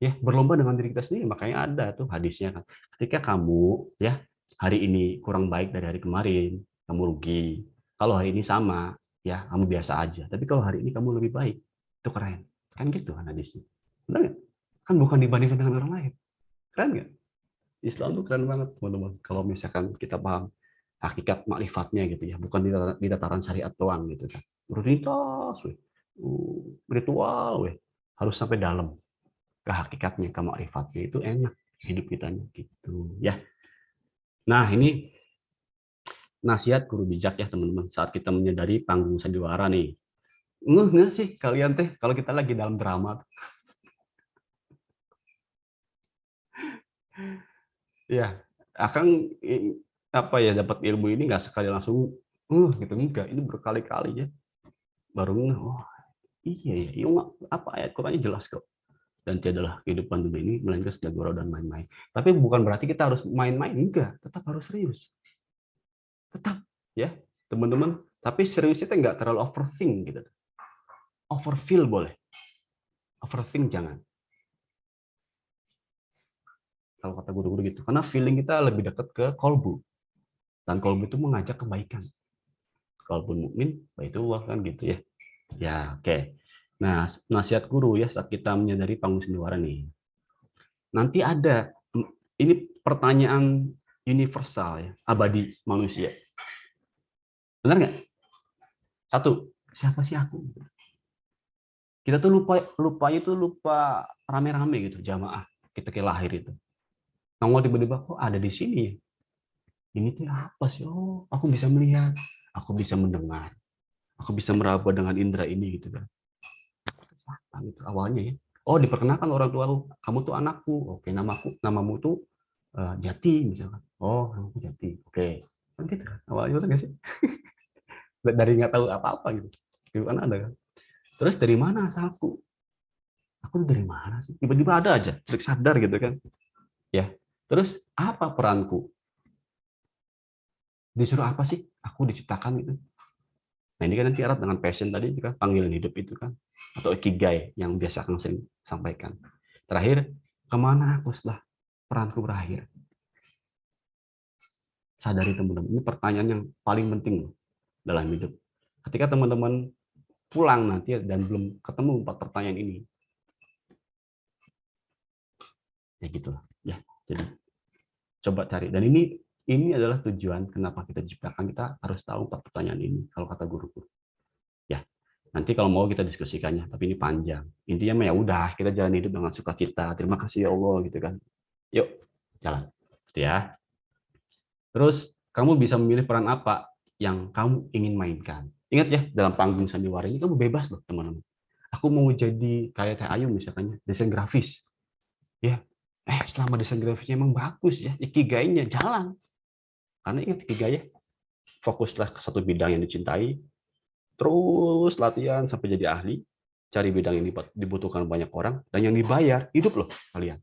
Ya, berlomba dengan diri kita sendiri, makanya ada tuh hadisnya kan. Ketika kamu ya hari ini kurang baik dari hari kemarin, kamu rugi. Kalau hari ini sama, ya kamu biasa aja. Tapi kalau hari ini kamu lebih baik, itu keren. Kan gitu kan hadisnya. Benar nggak? Kan bukan dibandingkan dengan orang lain. Keren nggak? Islam tuh keren banget, teman-teman. Kalau misalkan kita paham hakikat makrifatnya gitu ya, bukan di dataran syariat doang gitu kan. Rutinitas, ritual, harus sampai dalam ke hakikatnya, ke makrifatnya, itu enak hidup kita gitu ya. Nah, ini nasihat guru bijak ya teman-teman, saat kita menyadari panggung sandiwara nih. Nggak sih kalian teh kalau kita lagi dalam drama? Ya, Akang apa ya, dapat ilmu ini nggak sekali langsung gitu, enggak, ini berkali-kali ya baru oh iya ya, apa ayat Qurannya jelas kok, dan tiadalah kehidupan dunia ini melainkan sekedar gurau dan main-main. Tapi bukan berarti kita harus main-main, enggak, tetap harus serius, tetap ya teman-teman. Tapi seriusnya itu nggak terlalu overthink gitu, overfeel boleh, overthink jangan, kalau kata guru-guru gitu, karena feeling kita lebih dekat ke kolbu, dan kolbu itu mengajak kebaikan. Kalaupun mukmin, baitullah kan gitu ya. Ya, oke. Nah, nasihat guru ya saat kita menyadari panggung sandiwara nih. Nanti ada, ini pertanyaan universal ya, abadi manusia. Benar nggak? Satu, siapa sih aku? Kita tuh lupa rame-rame gitu, jamaah kita ke lahir itu. Nongol tiba-tiba kok ada di sini. Ini tuh apa sih? Oh, aku bisa melihat, aku bisa mendengar, aku bisa meraba dengan indera ini gitu kan. Gitu awalnya ya. Oh, diperkenalkan orang tua lu, kamu tuh anakku. Oke, namamu tuh Jati misalkan. Oh, namaku Jati. Oke. Kan gitu kan. Awalnya itu nggak sih? Dari nggak tahu apa-apa gitu. Itu kan ada kan. Terus dari mana asalku? Aku tuh dari mana sih? Tiba-tiba ada aja, trik sadar gitu kan. Ya. Terus apa peranku? Disuruh apa sih? Aku diciptakan gitu. Nah, ini kan nanti erat dengan passion tadi juga, panggilan hidup itu kan, atau ikigai yang biasa Kang sering sampaikan. Terakhir, kemana aku setelah peranku berakhir? Sadari teman-teman, ini pertanyaan yang paling penting dalam hidup. Ketika teman-teman pulang nanti dan belum ketemu 4 pertanyaan ini, ya gitulah. Ya, jadi coba cari. Dan ini adalah tujuan kenapa kita diciptakan, kita harus tahu 4 pertanyaan ini kalau kata guru-guru. Ya, nanti kalau mau kita diskusikannya, tapi ini panjang. Intinya ya udah, kita jalan hidup dengan sukacita. Terima kasih ya Allah gitu kan. Yuk, jalan. Gitu ya. Terus kamu bisa memilih peran apa yang kamu ingin mainkan. Ingat ya, dalam panggung sandiwara ini kamu bebas loh, teman-teman. Aku mau jadi kayak Teh Ayu misalnya, desain grafis. Ya. Selama desain grafisnya emang bagus ya, ikigainya jalan. Karena ingat ikigai ya, fokuslah ke satu bidang yang dicintai, terus latihan sampai jadi ahli, cari bidang yang dibutuhkan banyak orang, dan yang dibayar, hidup loh kalian.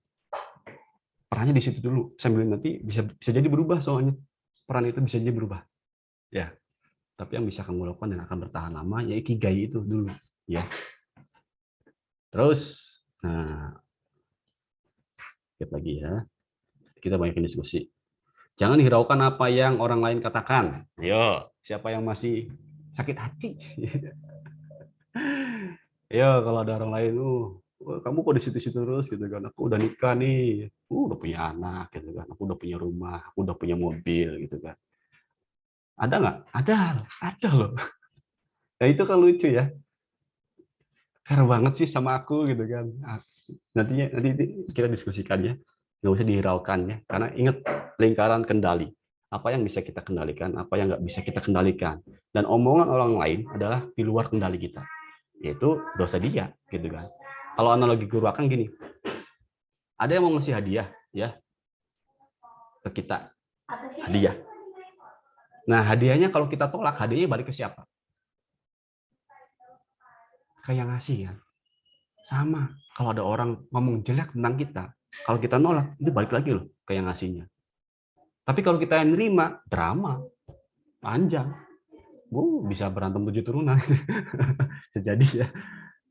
Perannya di situ dulu, sambil nanti bisa jadi berubah, soalnya peran itu bisa jadi berubah. Ya, tapi yang bisa kamu lakukan dan akan bertahan lama, ya ikigai itu dulu. Ya. Terus, nah, lihat lagi ya, kita banyakin diskusi. Jangan hiraukan apa yang orang lain katakan. Ayo, siapa yang masih sakit hati? Ya, kalau ada orang lain, kamu kok di situ-situ terus gitu kan? Aku udah nikah nih, udah punya anak gitu kan? Aku udah punya rumah, aku udah punya mobil gitu kan? Ada nggak? Ada loh. Nah itu kan lucu ya. Fair banget sih sama aku gitu kan? Nanti kita diskusikan ya. Nggak usah dihiraukan ya. Karena ingat lingkaran kendali. Apa yang bisa kita kendalikan, apa yang nggak bisa kita kendalikan. Dan omongan orang lain adalah di luar kendali kita. Yaitu dosa dia gitu kan. Kalau analogi guru akan gini, ada yang mau ngasih hadiah ya ke kita, hadiah. Nah hadiahnya kalau kita tolak, hadiahnya balik ke siapa? Ke yang ngasih kan. Sama kalau ada orang ngomong jelek tentang kita, kalau kita nolak itu balik lagi loh ke yang ngasihnya. Tapi kalau kita yang nerima, drama panjang. Bisa berantem 7 turunan. Sejadi ya.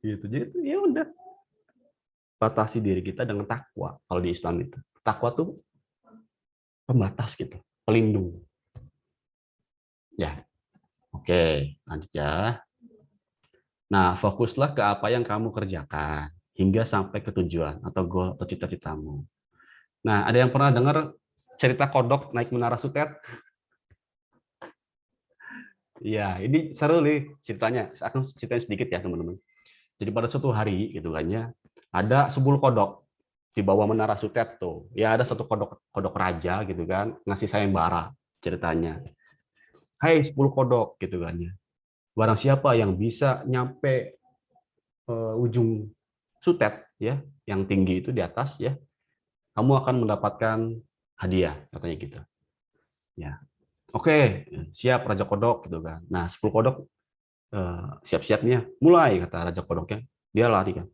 Gitu. Jadi ya udah. Batasi diri kita dengan takwa. Kalau di Islam itu. Takwa tuh pembatas gitu, pelindung. Ya. Oke, lanjut ya. Nah, fokuslah ke apa yang kamu kerjakan hingga sampai ke tujuan atau goal atau cita-citamu. Nah, ada yang pernah dengar cerita kodok naik menara Sutet? Iya, ini seru nih ceritanya. Saya akan ceritain sedikit ya teman-teman. Jadi pada suatu hari gitu kan ya, ada 10 kodok di bawah menara Sutet tuh. Ya ada satu kodok kodok raja gitu kan, ngasih sayembara ceritanya. Hai 10 kodok gitu kan ya. Barang siapa yang bisa nyampe ujung Sutet ya, yang tinggi itu di atas ya, kamu akan mendapatkan hadiah katanya gitu. Ya. Oke, siap Raja Kodok gitu kan. Nah, 10 kodok siap-siapnya mulai kata Raja Kodoknya. Dia lari kan.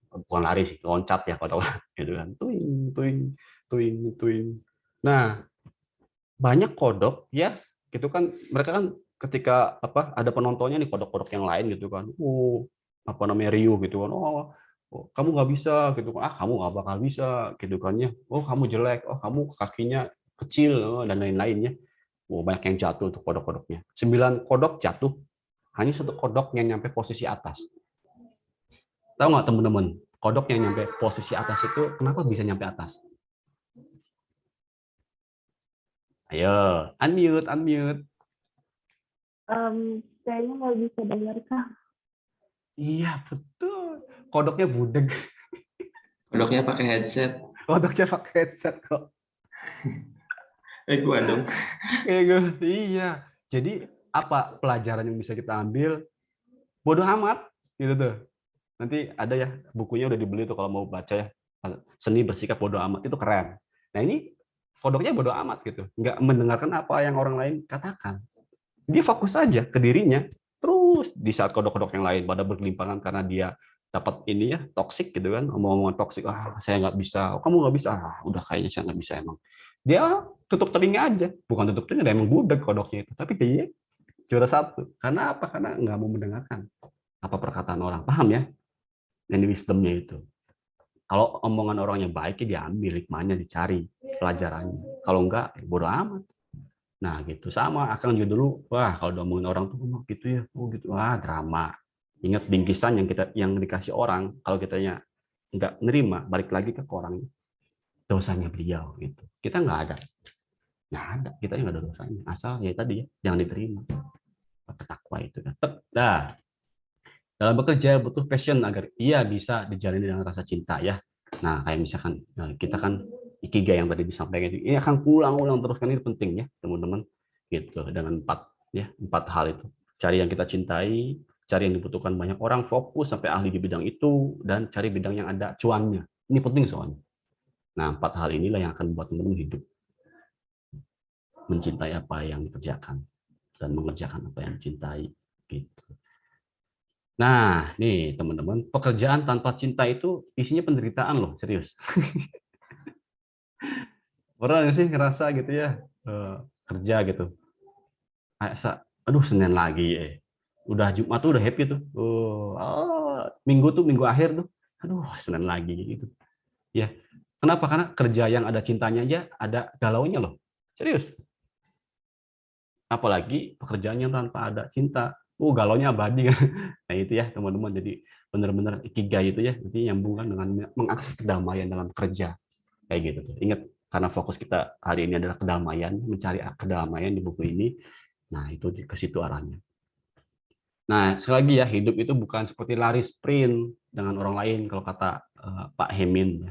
Bukan lari sih, loncat ya kodok gitu kan. Tuing tuing tuing tuing. Nah, banyak kodok ya, gitu kan mereka kan ketika apa ada penontonnya nih kodok-kodok yang lain gitu kan. Apa namanya riuh gitu kan. Kamu nggak bisa gitu kan. Ah, kamu nggak bakal bisa gitu kan ya. Oh, kamu jelek. Oh, kamu kakinya kecil dan lain-lainnya. Banyak yang jatuh untuk kodok-kodoknya. 9 kodok jatuh, hanya satu kodok yang nyampe posisi atas. Tahu nggak teman-teman? Kodok yang nyampe posisi atas itu kenapa bisa nyampe atas? Ayo, unmute, unmute. Kayaknya nggak bisa dengar Kak. Iya, betul. Kodoknya budeg. Kodoknya pakai headset. Kodoknya pakai headset kok. Gua dong. Iya. Jadi apa pelajaran yang bisa kita ambil? Bodoh amat, gitu tuh. Nanti ada ya bukunya udah dibeli tuh kalau mau baca ya. Seni bersikap bodoh amat itu keren. Nah ini kodoknya bodoh amat gitu, nggak mendengarkan apa yang orang lain katakan. Dia fokus aja ke dirinya. Terus di saat kodok-kodok yang lain pada bergelimpangan karena dia dapat ini ya toksik gitu kan, omong-omongan toksik, saya nggak bisa, kamu nggak bisa, udah kayaknya saya nggak bisa emang. Dia tutup telinga aja, bukan tutup telinga, emang budak kodoknya itu, tapi dia juara satu. Karena apa? Karena nggak mau mendengarkan apa perkataan orang, paham ya? Ini wisdomnya itu. Kalau omongan orangnya baik, ya diambil hikmahnya, dicari pelajarannya. Kalau enggak, bodo amat. Nah, gitu. Sama, Akang juga dulu, wah, kalau diomongin orang tuh, gitu ya, gitu. Wah, drama. Ingat bingkisan yang dikasih orang, kalau kitanya enggak nerima, balik lagi ke orangnya. Dosanya beliau, gitu. Kita enggak ada. Nggak ada. Kita enggak ada dosanya. Asal, ya tadi ya, jangan diterima. Pakai takwa itu. Nah, dalam bekerja butuh passion agar ia bisa dijalani dengan rasa cinta ya. Nah, kayak misalkan kita kan ikigai yang tadi disampaikan ini akan ulang-ulang terus kan, ini penting ya, teman-teman. Gitu dengan 4 hal itu. Cari yang kita cintai, cari yang dibutuhkan banyak orang, fokus sampai ahli di bidang itu dan cari bidang yang ada cuannya. Ini penting soalnya. Nah, 4 hal inilah yang akan membuat teman-teman hidup mencintai apa yang dikerjakan dan mengerjakan apa yang dicintai gitu. Nah, nih teman-teman, pekerjaan tanpa cinta itu isinya penderitaan loh, serius. Pernah nggak sih ngerasa gitu ya, kerja gitu, aduh Senin lagi ya, udah Jumat tuh udah happy tuh, Minggu tuh Minggu akhir tuh, aduh Senin lagi gitu. Ya, kenapa? Karena kerja yang ada cintanya aja ada galaunya loh, serius. Apalagi pekerjaan yang tanpa ada cinta, galaunya abadi kan. Nah itu ya teman-teman, jadi benar-benar ikigai itu ya, nanti nyambungkan dengan mengakses kedamaian dalam kerja kayak gitu. Ingat, karena fokus kita hari ini adalah kedamaian, mencari kedamaian di buku ini. Nah itu ke situ arahnya. Nah sekali lagi ya, hidup itu bukan seperti lari sprint dengan orang lain kalau kata Pak Hemin,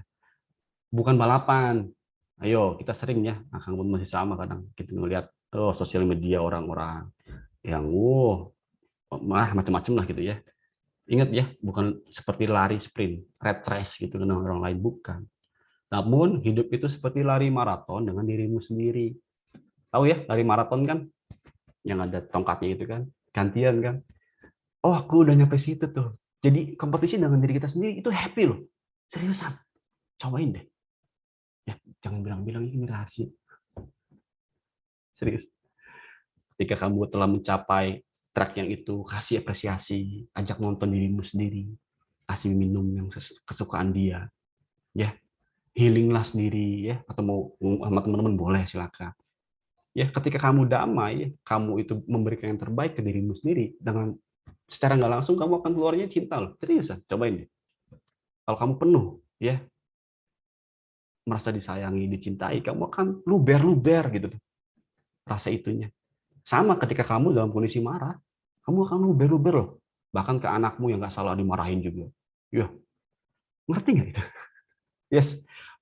bukan balapan. Ayo kita sering ya, Kang pun masih sama kadang kita ngelihat sosial media orang-orang yang macam-macam lah gitu ya. Ingat ya, bukan seperti lari sprint, red race gitu dengan orang lain, bukan. Namun hidup itu seperti lari maraton dengan dirimu sendiri. Tahu ya, lari maraton kan yang ada tongkatnya itu kan, gantian kan. Oh, aku udah nyampe situ tuh. Jadi kompetisi dengan diri kita sendiri itu happy loh. Seriusan. Cobain deh. Ya, jangan bilang-bilang ini rahasia. Serius. Ketika kamu telah mencapai track yang itu, kasih apresiasi, ajak nonton dirimu sendiri, kasih minum yang kesukaan dia, ya, healinglah sendiri, ya, atau mau sama teman-teman boleh silakan. Ya, ketika kamu damai, ya, kamu itu memberikan yang terbaik ke dirimu sendiri, dengan secara nggak langsung kamu akan keluarnya cinta loh, seriusan, cobain deh. Kalau kamu penuh, ya, merasa disayangi, dicintai, kamu akan luber gitu, rasa itunya. Sama ketika kamu dalam kondisi marah, kamu akan luber-luber loh. Bahkan ke anakmu yang nggak salah dimarahin juga. Ya, ngerti nggak itu? Yes.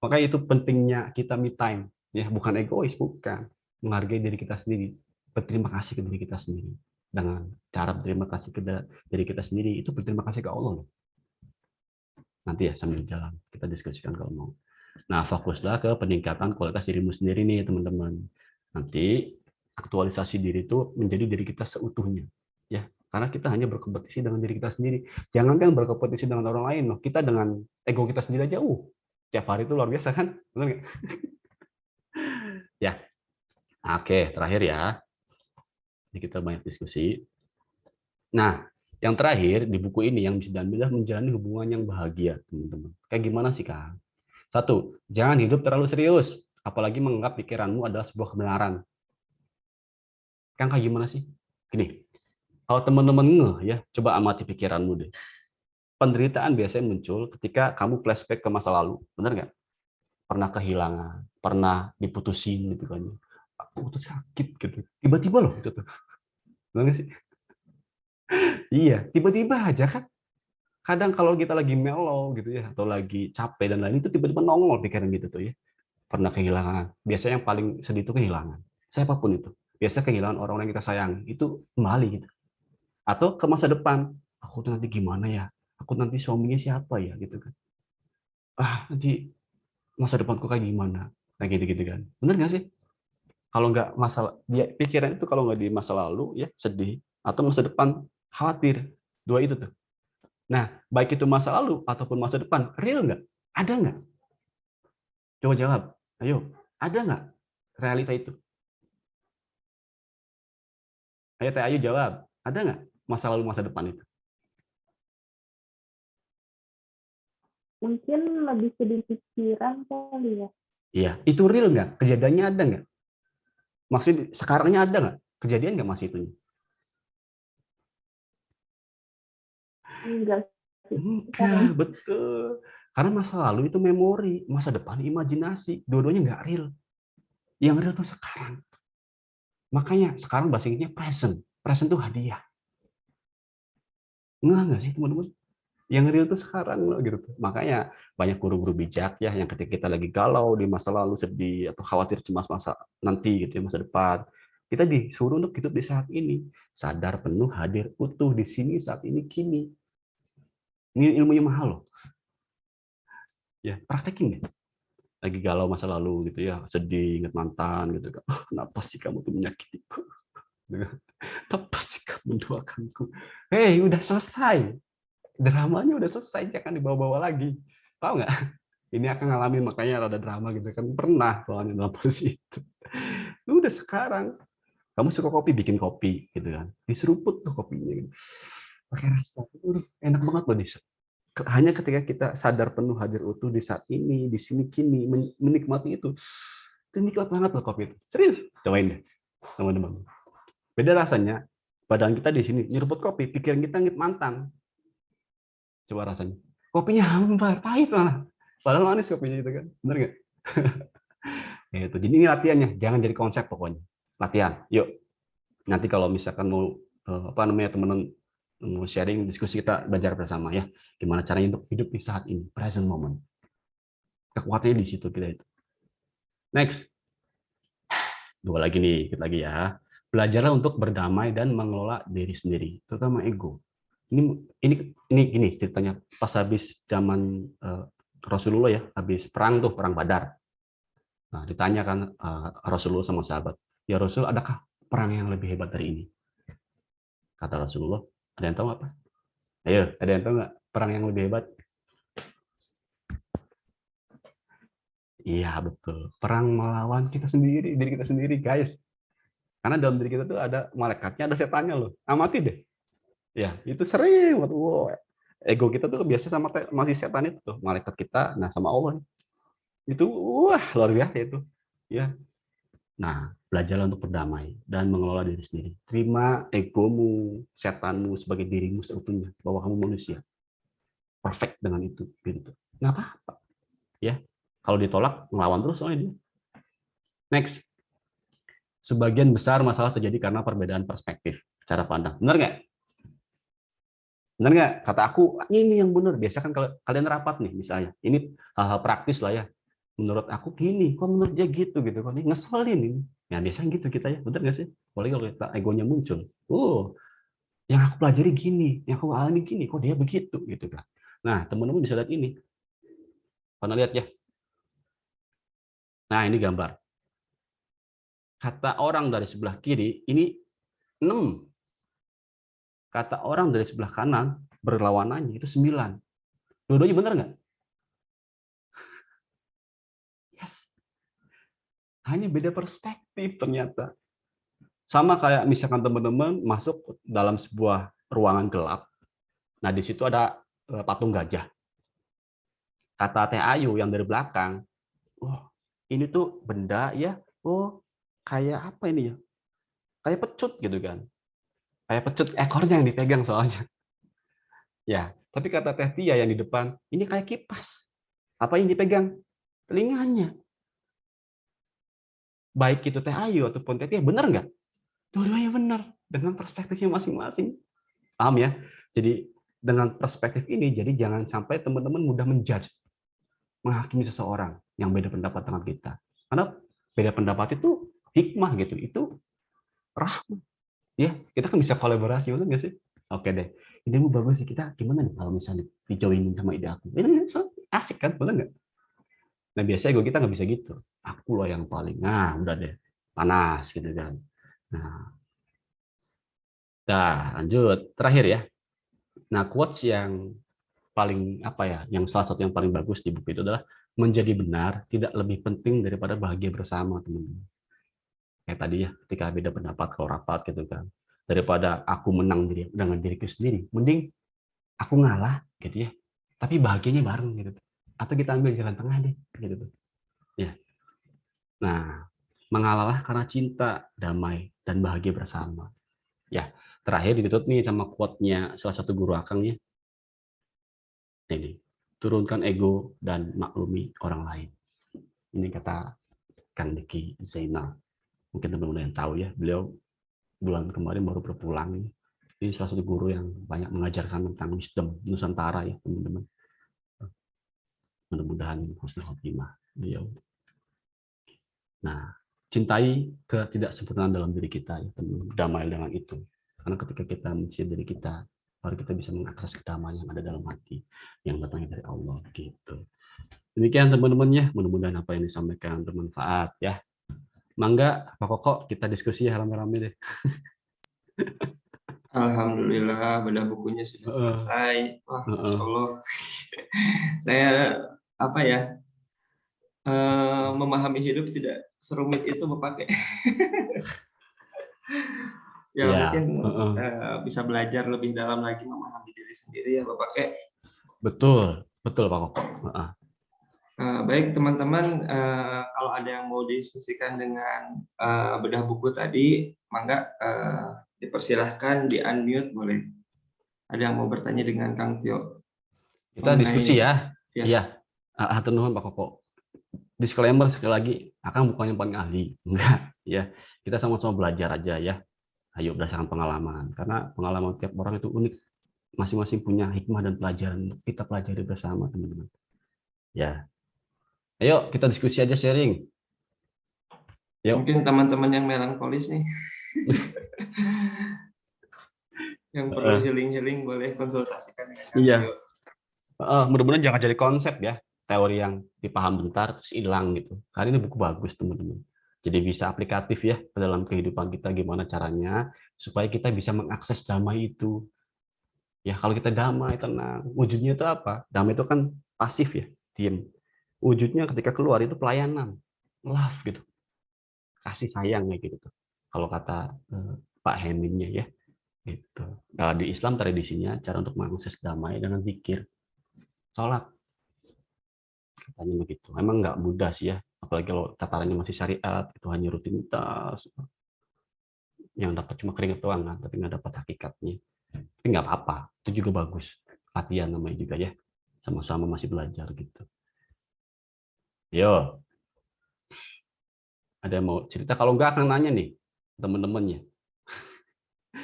Makanya itu pentingnya kita me time. Ya, bukan egois, bukan. Menghargai diri kita sendiri. Berterima kasih ke diri kita sendiri. Dengan cara berterima kasih ke diri kita sendiri, itu berterima kasih ke Allah loh. Nanti ya sambil jalan kita diskusikan kalau mau. Nah, fokuslah ke peningkatan kualitas dirimu sendiri nih, teman-teman. Nanti aktualisasi diri itu menjadi diri kita seutuhnya. Ya, karena kita hanya berkompetisi dengan diri kita sendiri. Jangan kan berkompetisi dengan orang lain loh. Kita dengan ego kita sendiri aja, tiap hari itu luar biasa kan? Benar nggak? Ya. Oke, terakhir ya. Ini kita banyak diskusi. Nah, yang terakhir di buku ini yang bisa diambil menjalani hubungan yang bahagia, teman-teman. Kayak gimana sih, Kang? 1, jangan hidup terlalu serius, apalagi menganggap pikiranmu adalah sebuah kebenaran. Kang, kayak gimana sih? Gini, kalau teman-teman ngeh ya, coba amati pikiranmu deh. Penderitaan biasanya muncul ketika kamu flashback ke masa lalu, benar nggak? Pernah kehilangan, pernah diputusin gitu kan. Aku tuh sakit gitu. Tiba-tiba loh itu tuh. Benar nggak sih? Iya, tiba-tiba aja kan. Kadang kalau kita lagi mellow gitu ya, atau lagi capek dan lain itu tiba-tiba nongol pikiran gitu tuh ya. Pernah kehilangan. Biasanya yang paling sedih itu kehilangan. Siapapun itu. Biasa kehilangan orang-orang yang kita sayang. Itu kembali gitu. Atau ke masa depan. Aku tuh nanti gimana ya? Aku nanti suaminya siapa ya? Gitu kan. Nanti masa depanku kayak gimana? Kayak gitu-gitu kan. Bener nggak sih? Kalau nggak masalah, dia pikiran itu kalau nggak di masa lalu ya sedih. Atau masa depan khawatir. Dua itu tuh. Nah, baik itu masa lalu ataupun masa depan, real nggak? Ada nggak? Coba jawab. Ayo, ada nggak realita itu? Ayo Teh Ayu jawab. Ada nggak masa lalu masa depan itu? Mungkin lebih sedikit pikiran kali ya. Iya, itu real nggak? Kejadiannya ada nggak? Maksudnya sekarangnya ada nggak? Kejadian nggak masih itunya? Enggak sih. Enggak, betul. Karena masa lalu itu memori, masa depan imajinasi. Dua-duanya nggak real. Yang real itu sekarang. Makanya sekarang bahasa Inggrisnya present. Present itu hadiah. Nggak sih teman-teman? Yang real itu sekarang loh gitu. Makanya banyak guru-guru bijak ya yang ketika kita lagi galau di masa lalu, sedih atau khawatir cemas masa nanti gitu ya, masa depan, kita disuruh untuk hidup di saat ini, sadar penuh hadir utuh di sini saat ini kini. Ini ilmunya mahal loh. Ya, praktekin deh. Lagi galau masa lalu gitu ya, sedih ingat mantan gitu kan. Kenapa sih kamu tuh menyakitiku? Kenapa sih kamu menduakanku? Hei, udah selesai. Dramanya udah selesai, jangan dibawa-bawa lagi. Tahu nggak? Ini akan ngalamin makanya rada drama gitu kan. Pernah soalnya dalam posisi itu. Udah sekarang. Kamu suka kopi, bikin kopi gitu kan. Diseruput tuh kopinya gitu. Pakai rasa. Enak banget loh. Hanya ketika kita sadar penuh hadir utuh di saat ini, di sini kini, menikmati itu nikmat banget loh kopi itu. Serius, cobain deh teman-teman. Beda rasanya, badan kita di sini nyeruput kopi, pikiran kita ngit mantan. Coba rasanya. Kopinya hambar, pahit malah. Padahal manis kopinya itu kan. Bener nggak? Itu. Jadi ini latihannya, jangan jadi konsep pokoknya. Latihan. Yuk. Nanti kalau misalkan mau teman-teman mau sharing diskusi kita belajar bersama ya. Gimana caranya untuk hidup di saat ini, present moment. Kekuatannya di situ kita itu. Next. Dua lagi nih, dikit lagi ya. Belajarlah untuk berdamai dan mengelola diri sendiri, terutama ego. Ini ceritanya pas habis zaman Rasulullah ya, habis perang Badar. Nah, ditanya kan Rasulullah sama sahabat, ya Rasul, adakah perang yang lebih hebat dari ini? Kata Rasulullah, ada yang tahu apa? Ayo, ada yang tahu nggak perang yang lebih hebat? Iya betul, perang melawan kita sendiri, diri kita sendiri, guys. Karena dalam diri kita tuh ada malaikatnya, ada setannya loh. Amati deh. Ya, itu sering. Wow. Ego kita tuh biasa sama masih setan itu tuh, malaikat kita, nah sama Allah. Itu wah luar biasa itu. Ya. Nah, belajarlah untuk berdamai dan mengelola diri sendiri. Terima egomu, setanmu sebagai dirimu seutuhnya, bahwa kamu manusia. Perfect dengan itu, gitu. Nggak apa-apa. Ya. Kalau ditolak, ngelawan terus soalnya dia. Next. sebagian besar masalah terjadi karena perbedaan perspektif, cara pandang. Benar nggak? Benar nggak? Kata aku, ini yang benar. Biasa kan kalau kalian rapat nih, misalnya. Ini hal-hal praktis lah ya. Menurut aku gini, kok menurut dia gitu. Kok ini ngeselin ini. Ya biasanya gitu kita ya. Benar nggak sih? Apalagi kalau kita egonya muncul. Yang aku pelajari gini, yang aku alami gini, kok dia begitu. Gitu kan. Nah, teman-teman bisa lihat ini. Pernah lihat ya? Nah, ini gambar. Kata orang dari sebelah kiri, ini 6. Kata orang dari sebelah kanan, berlawanannya itu 9. Dua-duanya benar nggak? Yes. Hanya beda perspektif ternyata. Sama kayak misalkan teman-teman masuk dalam sebuah ruangan gelap. Nah, di situ ada patung gajah. Kata Teh Ayu yang dari belakang, ini tuh benda ya, kayak apa ini ya? Kayak pecut gitu kan. Kayak pecut ekornya yang dipegang soalnya. Ya, tapi kata Teh Tia yang di depan, ini kayak kipas. Apa yang dipegang? Telinganya. Baik itu Teh Ayu ataupun Teh Tia, benar nggak? Dua-duanya benar. Dengan perspektifnya masing-masing. Paham ya? Jadi dengan perspektif ini, jadi jangan sampai teman-teman mudah menjudge, menghakimi seseorang yang beda pendapat dengan kita. Karena beda pendapat itu hikmah gitu. Itu rahmat. Ya, kita kan bisa kolaborasi, benar nggak sih? Oke deh. Idemu bagus sih, kita gimana nih kalau misalnya dijoinin sama ide aku? Ini asik kan, benar nggak? Nah, biasanya ego kita nggak bisa gitu. Aku loh yang paling. Nah, udah deh. Panas gitu kan. Nah, lanjut. Terakhir ya. Nah, quotes yang paling yang salah satu yang paling bagus di buku itu adalah menjadi benar tidak lebih penting daripada bahagia bersama, teman-teman. Kayak tadi ya, ketika beda pendapat kalau rapat gitu kan. Daripada aku menang dengan diriku sendiri, mending aku ngalah gitu ya. Tapi bahagianya bareng gitu. Atau kita ambil jalan tengah deh gitu. Ya. Nah, mengalahlah karena cinta, damai dan bahagia bersama. Ya, terakhir ditutup nih sama quote-nya salah satu guru akangnya. Ini, turunkan ego dan maklumi orang lain. Ini kata Kang Diki Zainal. Mungkin teman-teman yang tahu ya, beliau bulan kemarin baru berpulang. Ini salah satu guru yang banyak mengajarkan tentang wisdom Nusantara ya, teman-teman. Mudah-mudahan husnul khotimah beliau. Nah, cintai ketidaksempurnaan dalam diri kita, ya, teman-teman. Damai dengan itu. Karena ketika kita mencintai diri kita, baru kita bisa mengakses kedamaian yang ada dalam hati, yang datangnya dari Allah. Gitu. Demikian teman-teman ya, mudah-mudahan apa yang disampaikan bermanfaat ya. Mangga, Pak Koko, kita diskusi ya rame-rame deh. Alhamdulillah, bedah bukunya sudah selesai. Wah, Masya Allah. Saya memahami hidup tidak serumit itu Bapak. Mungkin bisa belajar lebih dalam lagi memahami diri sendiri ya Bapak. Betul Pak Koko. Baik teman-teman, kalau ada yang mau diskusikan dengan bedah buku tadi, mangga dipersilahkan di unmute boleh. Ada yang mau bertanya dengan Kang Tio? Kita diskusi ya. Iya. Hatur nuhun Pak Koko. Disclaimer sekali lagi, akan bukan yang paling ahli, enggak ya. Kita sama-sama belajar aja ya. Ayo berdasarkan pengalaman, karena pengalaman tiap orang itu unik, masing-masing punya hikmah dan pelajaran kita pelajari bersama teman-teman. Ya. Ayo kita diskusi aja, sharing. Yuk. Mungkin teman-teman yang melankolis nih. Yang perlu healing-healing boleh konsultasikan dengan Iya. Mudah-mudahan jangan jadi konsep ya, teori yang dipaham bentar terus hilang gitu. Karena ini buku bagus teman-teman. Jadi bisa aplikatif ya ke dalam kehidupan kita, gimana caranya supaya kita bisa mengakses damai itu. Ya kalau kita damai, tenang, wujudnya itu apa? Damai itu kan pasif ya, diam. Wujudnya ketika keluar itu pelayanan, love gitu, kasih sayang kayak gitu. Kalau kata Pak Heminnya ya. Gitu. Nah, di Islam tradisinya cara untuk mengakses damai dengan zikir, sholat, katanya begitu. Memang nggak mudah sih ya, apalagi kalau tatarannya masih syariat, itu hanya rutinitas, yang dapat cuma keringat doang kan, tapi nggak dapat hakikatnya. Tapi nggak apa-apa, itu juga bagus. Latihan namanya juga ya, sama-sama masih belajar gitu. Yo. Ada yang mau cerita? Kalau enggak akan nanya nih teman-temannya.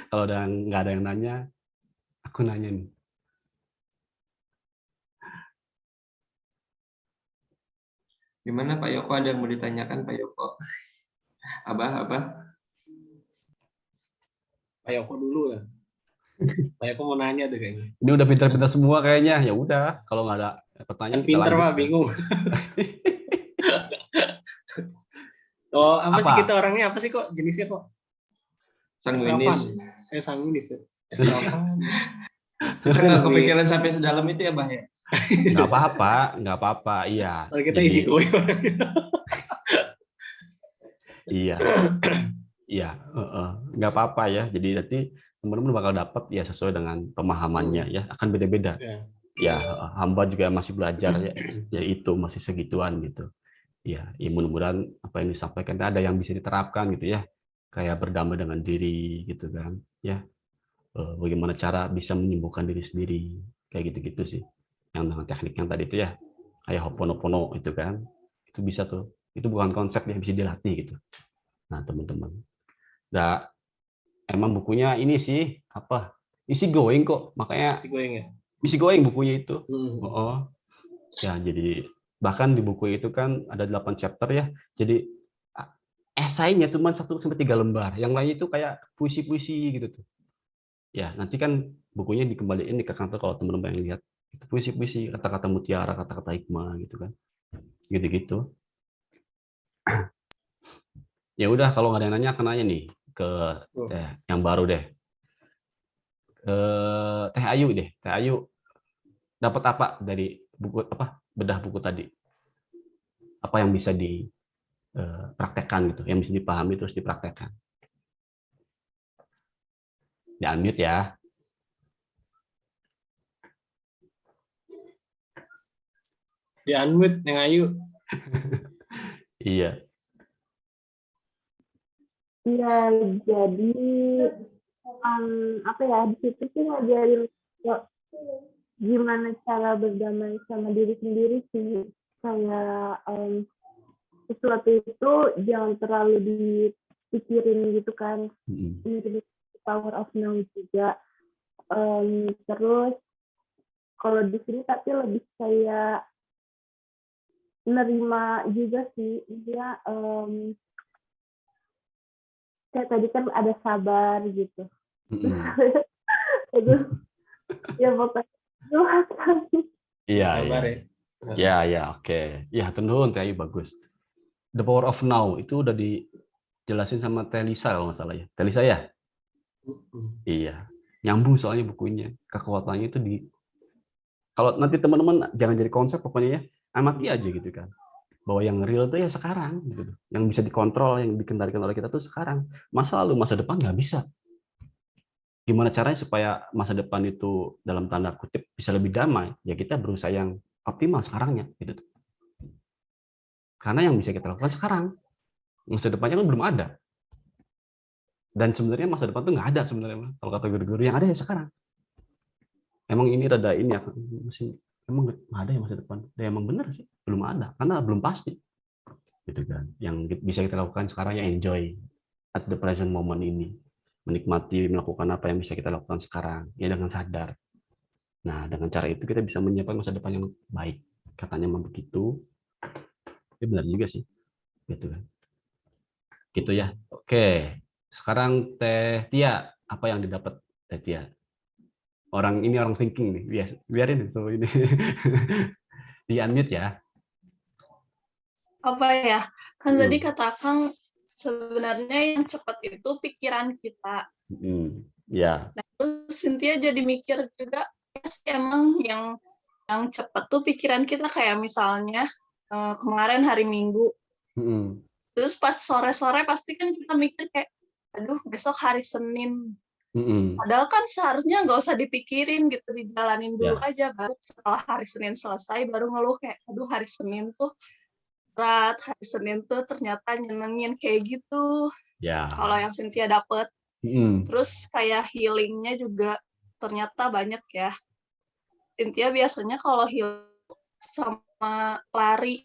Kalau nggak ada yang nanya, aku nanya nih. Gimana Pak Yoko, ada yang mau ditanyakan Pak Yoko? Abah. Pak Yoko dulu ya. Pak Yoko mau nanya deh kayaknya. Ini udah pintar-pintar semua kayaknya. Ya udah, kalau nggak ada pertanyaan Kan kita pinter lanjut. Pak, bingung. Oh, apa sih Apa? kita orangnya apa sih kok jenisnya kok? Sanguinis. Sanguinis ya. Estravan. Kita nggak kepikiran sampai sedalam itu ya Bah ya. Nggak apa-apa. Iya. Kalau kita Jadi, easy going. iya. Iya, nggak apa-apa ya. Jadi nanti teman-teman bakal dapat ya sesuai dengan pemahamannya ya. Akan beda-beda. Ya, hamba juga masih belajar ya itu masih segituan gitu. Ya, mudah-mudahan apa yang disampaikan ada yang bisa diterapkan gitu ya. Kayak berdamai dengan diri gitu kan. Ya, bagaimana cara bisa menyembuhkan diri sendiri kayak gitu-gitu sih. Yang dengan teknik yang tadi itu ya, kayak Ho'oponopono itu kan. Itu bisa tuh. Itu bukan konsep yang bisa dilatih gitu. Nah, teman-teman. Nah, emang bukunya ini sih apa? Easy going kok. Makanya Easy going ya. easy going bukunya itu. Hmm. Ya, jadi bahkan di buku itu kan ada 8 chapter ya. Jadi esainya cuma 1-3 lembar. Yang lain itu kayak puisi-puisi gitu tuh. Ya, nanti kan bukunya dikembaliin ke kantor kalau teman-teman yang lihat. Itu puisi-puisi, kata-kata mutiara, kata-kata hikmah gitu kan. Gitu-gitu. Ya udah, kalau nggak ada yang nanya akan nanya nih ke yang baru deh. Teh Ayu deh. Teh Ayu dapat apa dari buku apa? Bedah buku tadi? Apa yang bisa dipraktekkan gitu, yang bisa dipahami terus dipraktekkan? Di unmute ya. Di unmute yang Ayu. Iya. Iya, jadi apa ya, di situ sih ngajarin gimana cara berdamai sama diri sendiri sih. Kayak sesuatu itu jangan terlalu dipikirin gitu kan. Ini power of now juga. Terus kalau di sini tapi lebih kayak nerima juga sih. Dia kayak tadi kan ada sabar gitu. Ya pokoknya Iya, sabar ya. Ya, oke. Ya, tenun Teh Ayu bagus. The Power of Now itu udah dijelasin sama Telisa kalau nggak salah ya. Telisa ya? Iya. Nyambung soalnya bukunya. Kekuatannya itu kalau nanti teman-teman jangan jadi konsep pokoknya ya, amati aja gitu kan. Bahwa yang real itu ya sekarang gitu. Yang bisa dikontrol, yang dikendalikan oleh kita tuh sekarang. Masa lalu, masa depan nggak bisa. Gimana caranya supaya masa depan itu dalam tanda kutip bisa lebih damai? Ya kita berusaha yang optimal sekarangnya gitu. Karena yang bisa kita lakukan sekarang. Masa depannya kan belum ada. Dan sebenarnya masa depan tuh nggak ada sebenarnya. Kalau kata guru-guru yang ada ya sekarang. Emang ini rada ini ya, masih emang nggak ada ya masa depan. Ya emang benar sih, belum ada karena belum pasti. Gitu kan. Yang bisa kita lakukan sekarang ya enjoy at the present moment ini. Menikmati melakukan apa yang bisa kita lakukan sekarang ya dengan sadar. Nah, dengan cara itu kita bisa menyiapkan masa depan yang baik. Katanya memang begitu. Ya benar juga sih. Gitu kan. Gitu ya. Oke. Sekarang Teh Tia, apa yang didapat Teh Tia? Orang thinking nih. Biarin itu ini. Di unmute ya. Apa ya? Kan tadi katakan sebenarnya yang cepat itu pikiran kita. Ya. Nah, terus Cynthia jadi mikir juga, ya sih emang yang cepat tuh pikiran kita, kayak misalnya kemarin hari Minggu. Terus pas sore-sore pasti kan kita mikir kayak, aduh besok hari Senin. Padahal kan seharusnya nggak usah dipikirin gitu, dijalanin dulu aja. Baru setelah hari Senin selesai baru ngeluh kayak, aduh hari Senin tuh berat, hari Senin tuh ternyata nyenengin kayak gitu. Ya. Kalau yang Cynthia dapet. Terus kayak healingnya juga ternyata banyak ya. Cynthia biasanya kalau healing sama lari.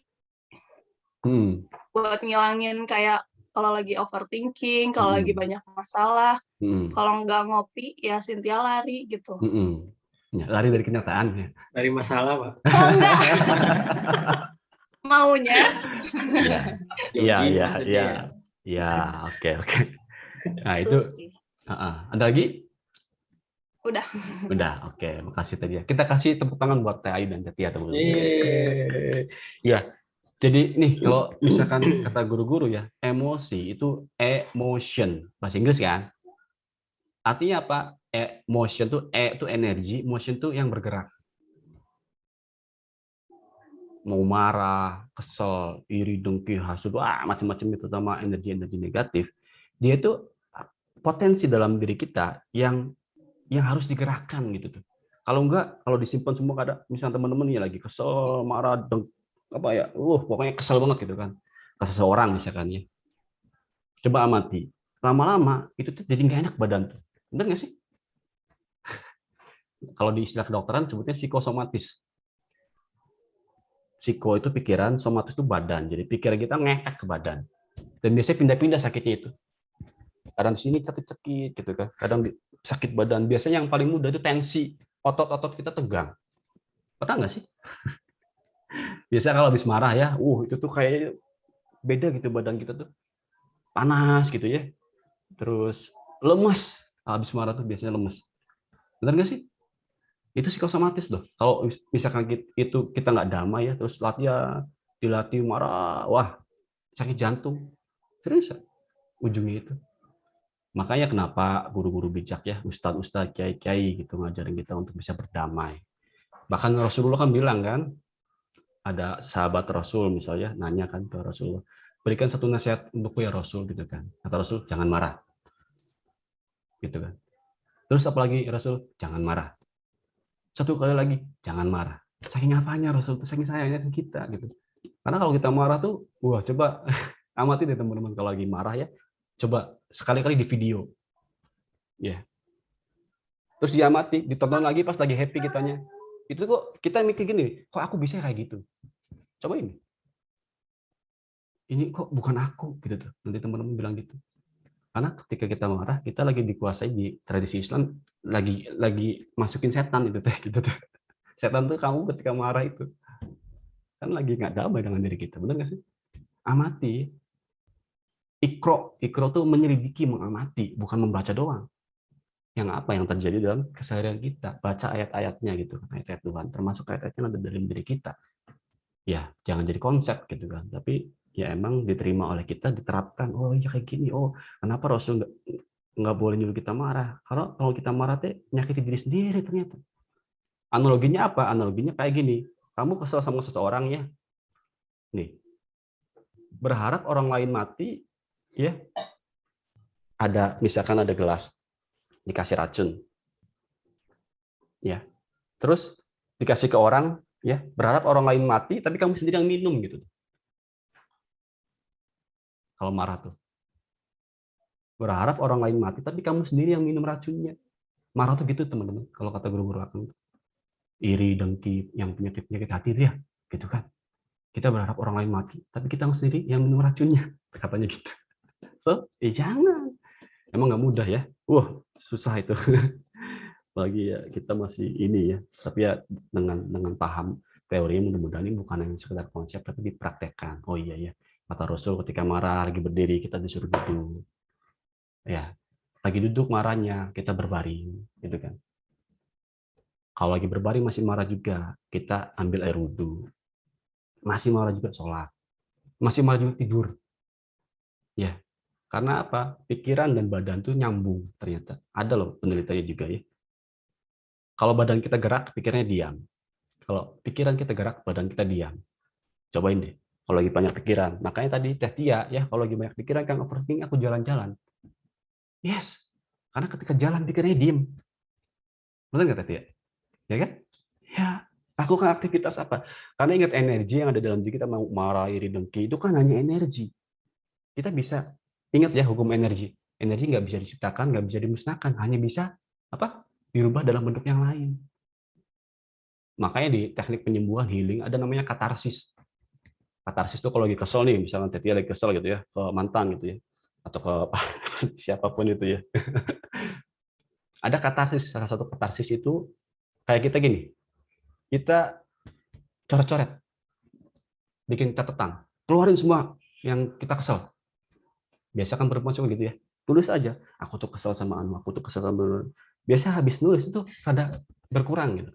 buat ngilangin kayak kalau lagi overthinking, kalau lagi banyak masalah. Kalau nggak ngopi, ya Cynthia lari gitu. Ya, lari dari kenyataan ya. Dari masalah, Pak. Oh enggak. Maunya. Iya, oke. Nah itu, ada lagi? Udah, oke. Makasih tadi ya. Kita kasih tepuk tangan buat Teh Ayu dan Teh Tia, teman-teman. Ya, jadi nih kalau misalkan kata guru-guru ya, emosi itu emotion, bahasa Inggris kan? Artinya apa? Emotion tuh itu energi, motion tuh yang bergerak. Mau marah, kesel, iri, dengki, hasud, macam-macam itu, sama energi-energi negatif. Dia itu potensi dalam diri kita yang harus digerakkan gitu tuh. Kalau enggak, kalau disimpan semua kadang, misalnya teman-teman ya lagi kesel, marah, pokoknya kesel banget gitu kan. Ke seseorang misalkan ya. Coba amati. Lama-lama itu tuh jadi nggak enak badan tuh. Benar nggak sih? Kalau di istilah kedokteran sebutnya psikosomatis. Psiko itu pikiran, somatis itu badan. Jadi pikiran kita ngefek ke badan. Dan biasanya pindah-pindah sakitnya itu. Kadang di sini sakit-sakit gitu kan. Kadang sakit badan. Biasanya yang paling mudah itu tensi. Otot-otot kita tegang. Pernah nggak sih? Biasanya kalau habis marah ya, itu tuh kayak beda gitu badan kita tuh. Panas gitu ya. Terus lemes. Habis marah tuh biasanya lemes. Benar nggak sih? Itu psikosomatis loh. Kalau misalkan itu kita nggak damai ya, terus dilatih marah, sakit jantung. Serius, ujungnya itu. Makanya kenapa guru-guru bijak ya, ustadz-ustadz, kiai-kiai gitu ngajarin kita untuk bisa berdamai. Bahkan Rasulullah kan bilang kan, ada sahabat Rasul misalnya nanya kan ke Rasulullah, berikan satu nasihat untukku ya Rasul gitu kan. Kata Rasul, jangan marah. Gitu kan. Terus apalagi Rasul, jangan marah. Satu kali lagi, jangan marah. Saking apanya Rasul, saking sayangnya ke kita gitu. Karena kalau kita marah tuh, coba amati deh teman-teman kalau lagi marah ya, coba sekali-kali di video. Ya. Terus diamati, ditonton lagi pas lagi happy kitanya. Itu kok kita mikir gini, kok aku bisa kayak gitu? Coba ini. Ini kok bukan aku gitu tuh. Nanti teman-teman bilang gitu. Karena ketika kita marah, kita lagi dikuasai di tradisi Islam, lagi masukin setan itu teh gitu tuh. Setan tuh kamu ketika marah itu kan lagi nggak damai dengan diri kita, benar nggak sih? Amati. Ikro tuh menyelidiki, mengamati, bukan membaca doang. Yang apa yang terjadi dalam keseharian kita, baca ayat-ayatnya gitu, ayat-ayat Tuhan, termasuk ayat-ayat yang ada dalam diri kita. Ya, jangan jadi konsep gitu kan, tapi ya emang diterima oleh kita, diterapkan. Oh iya kayak gini. Oh, kenapa Rasul nggak boleh nyuruh kita marah? Karena kalau kita marah teh nyakiti diri sendiri ternyata. Analoginya apa? Analoginya kayak gini. Kamu kesel sama seseorang ya. Nih. Berharap orang lain mati ya. Misalkan ada gelas dikasih racun. Ya. Terus dikasih ke orang ya, berharap orang lain mati tapi kamu sendiri yang minum gitu. Kalau marah tuh. Berharap orang lain mati, tapi kamu sendiri yang minum racunnya. Marah tuh gitu, teman-teman. Kalau kata guru-guru aku. Iri, dengki, yang penyakit-penyakit hati dia. Gitu kan. Kita berharap orang lain mati, tapi kita sendiri yang minum racunnya. Katanya gitu. So, jangan. Emang nggak mudah ya. Susah itu. Apalagi ya, kita masih ini ya. Tapi ya, dengan paham teorinya, mudah-mudahan ini bukan hanya sekedar konsep, tapi dipraktekkan. Oh iya ya. Kata Rasul ketika marah lagi berdiri kita disuruh duduk. Ya, lagi duduk marahnya kita berbaring, gitu kan. Kalau lagi berbaring masih marah juga, kita ambil air wudhu. Masih marah juga sholat. Masih marah juga tidur. Ya, karena apa? Pikiran dan badan tuh nyambung ternyata. Ada loh penelitiannya juga ya. Kalau badan kita gerak, pikirannya diam. Kalau pikiran kita gerak, badan kita diam. Cobain deh. Kalau lagi banyak pikiran, makanya tadi Teh Tia ya, kalau lagi banyak pikiran kan overthinking, aku jalan-jalan. Yes, karena ketika jalan pikirannya diem. Benar nggak Teh Tia? Ya kan? Ya, lakukan aktivitas apa? Karena ingat energi yang ada dalam diri kita, mau marah, iri, dengki, itu kan hanya energi. Kita bisa ingat ya hukum energi. Energi nggak bisa diciptakan, nggak bisa dimusnahkan, hanya bisa apa? Dirubah dalam bentuk yang lain. Makanya di teknik penyembuhan healing ada namanya katarsis. Katarsis tuh kalau lagi kesel nih, misalnya Tetia lagi kesel gitu ya, ke mantan gitu ya, atau ke siapapun itu ya. Ada katarsis, salah satu katarsis itu kayak kita gini, kita coret-coret, bikin catatan, keluarin semua yang kita kesel. Biasa kan perempuan suka gitu ya, tulis aja, aku tuh kesel sama Anu, aku tuh kesel sama Anu. Biasa habis nulis itu ada berkurang gitu.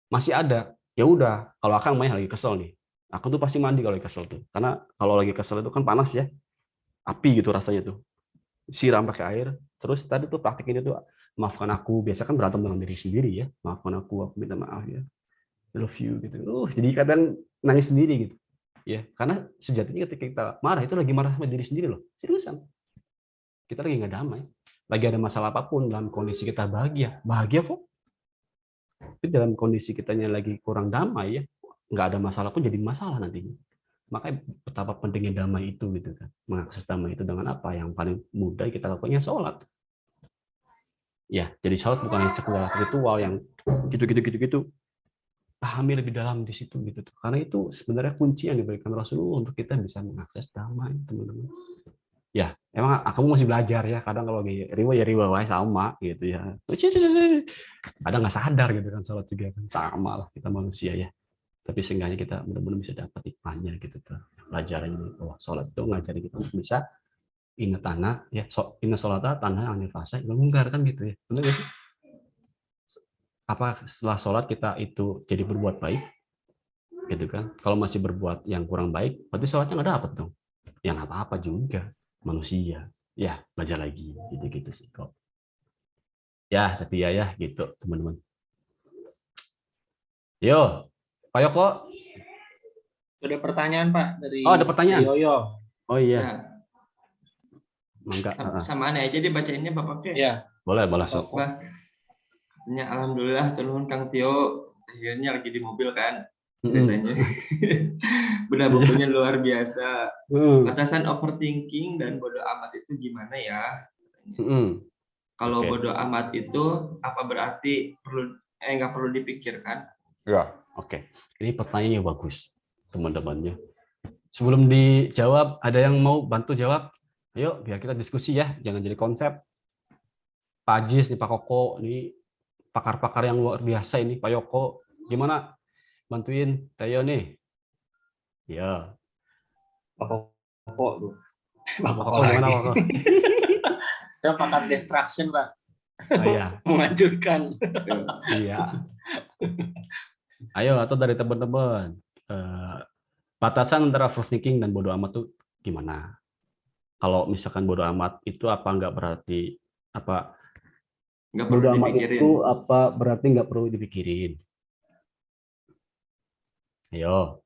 Masih ada, ya udah, kalau Akang main lagi kesel nih, aku tuh pasti mandi kalau lagi kesel tuh, karena kalau lagi kesel itu kan panas ya, api gitu rasanya tuh, siram pakai air, terus tadi tuh praktik ini tuh, maafkan aku, biasa kan berantem dengan diri sendiri ya, maafkan aku minta maaf ya, I love you gitu. Jadi kadang nangis sendiri gitu. Ya, karena sejatinya ketika kita marah itu lagi marah sama diri sendiri loh. Seriusan. Kita lagi nggak damai. Lagi ada masalah apapun dalam kondisi kita bahagia. Bahagia kok. Tapi dalam kondisi kitanya lagi kurang damai ya, nggak ada masalah pun jadi masalah nantinya. Makanya betapa pentingnya damai itu gitu kan. Mengakses damai itu dengan apa? Yang paling mudah kita lakukannya sholat. Ya, jadi sholat bukan hanya sekedar ritual yang gitu. Pahami lebih dalam di situ gitu tuh. Karena itu sebenarnya kunci yang diberikan Rasulullah untuk kita bisa mengakses damai, teman-teman. Ya, emang aku masih belajar ya. Kadang kalau lagi riwa sama gitu ya. Kadang nggak sadar gitu kan sholat juga kan sama lah kita manusia ya. Tapi seenggaknya kita benar-benar bisa dapat hikmahnya gitu tuh. Pelajaran ini bahwa sholat itu ngajarin kita untuk bisa ingat tanah ya. Ingat sholat tanah anil fasa mungkar kan gitu ya. Benar nggak sih? Apa setelah sholat kita itu jadi berbuat baik gitu kan, kalau masih berbuat yang kurang baik berarti sholatnya nggak dapat dong, yang apa-apa juga manusia ya, belajar lagi gitu sih kok ya. Tapi ya gitu teman-teman. Yo Pak Yoko, Ada pertanyaan Pak dari ada pertanyaan. Yoyo. Oh iya Ya, enggak samaan aja dibacainnya Bapak ke. Ya. boleh sok. Ya, alhamdulillah turun Kang Tio akhirnya lagi di mobil kan ceritanya. Benar bukunya luar biasa. Batasan overthinking dan bodoh amat itu gimana ya? Kalau bodoh amat itu apa berarti nggak perlu dipikirkan? Ya, oke. Ini pertanyaannya bagus teman-temannya. Sebelum dijawab, ada yang mau bantu jawab? Ayo biar kita diskusi ya, jangan jadi konsep. Pak Ajis nih, Pak Koko nih, pakar-pakar yang luar biasa ini. Pak Yoko, gimana? Bantuin Tayo nih. Ya. Pak Koko tuh. Pak Koko gimana Pak Koko? Saya pakar distraction Pak. Oh, iya. Menghancurkan. Iya. Ayo, atau dari teman-teman. Batasan antara overthinking dan bodoh amat tuh gimana? Kalau misalkan bodoh amat itu apa nggak berarti apa? Nggak perlu Bodoh amat dipikirin. itu apa berarti nggak perlu dipikirin? Ayo,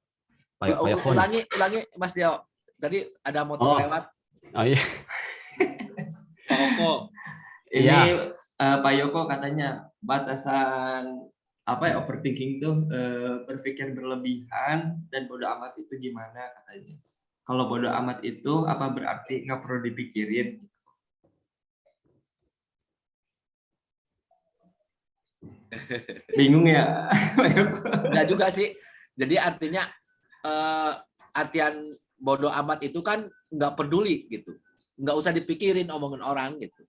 Ulangi Mas Dio. Tadi ada motor lewat. Oh iya. Pak Koko. Ini Pak Yoko katanya batasan overthinking tuh berpikir berlebihan dan bodoh amat itu gimana katanya. Kalau bodoh amat itu apa berarti nggak perlu dipikirin? Bingung ya? Enggak juga sih. Jadi artinya artian bodoh amat itu kan nggak peduli gitu. Nggak usah dipikirin omongan orang gitu.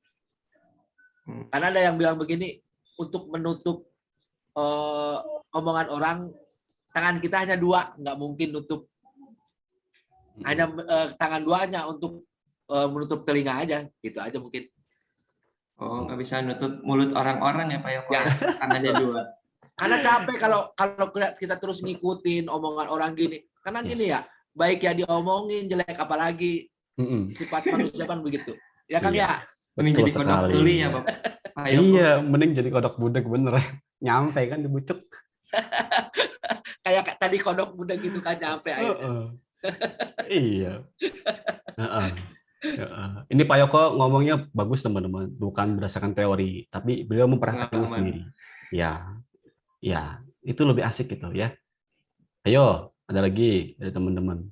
Karena ada yang bilang begini, untuk menutup omongan orang, tangan kita hanya dua, nggak mungkin nutup. Hanya tangan duanya untuk menutup telinga aja, gitu aja mungkin. Oh, nggak bisa nutup mulut orang-orang ya Pak Yoko? Ya. Tangannya dua. Karena capek kalau kita terus ngikutin omongan orang gini. Karena gini ya, baik ya diomongin, jelek apalagi. Sifat manusia kan begitu. Ya Kang ya? Mending jadi kodok tuli ya Bapak. Iya, mending jadi kodok budak bener. Nyampe kan dibucuk. Kayak tadi kodok budak gitu kan nyampe akhirnya. Iya. Ini Pak Yoko ngomongnya bagus teman-teman, bukan berdasarkan teori, tapi beliau mempraktikkannya sendiri. Ya, itu lebih asik gitu ya. Ayo, ada lagi dari teman-teman.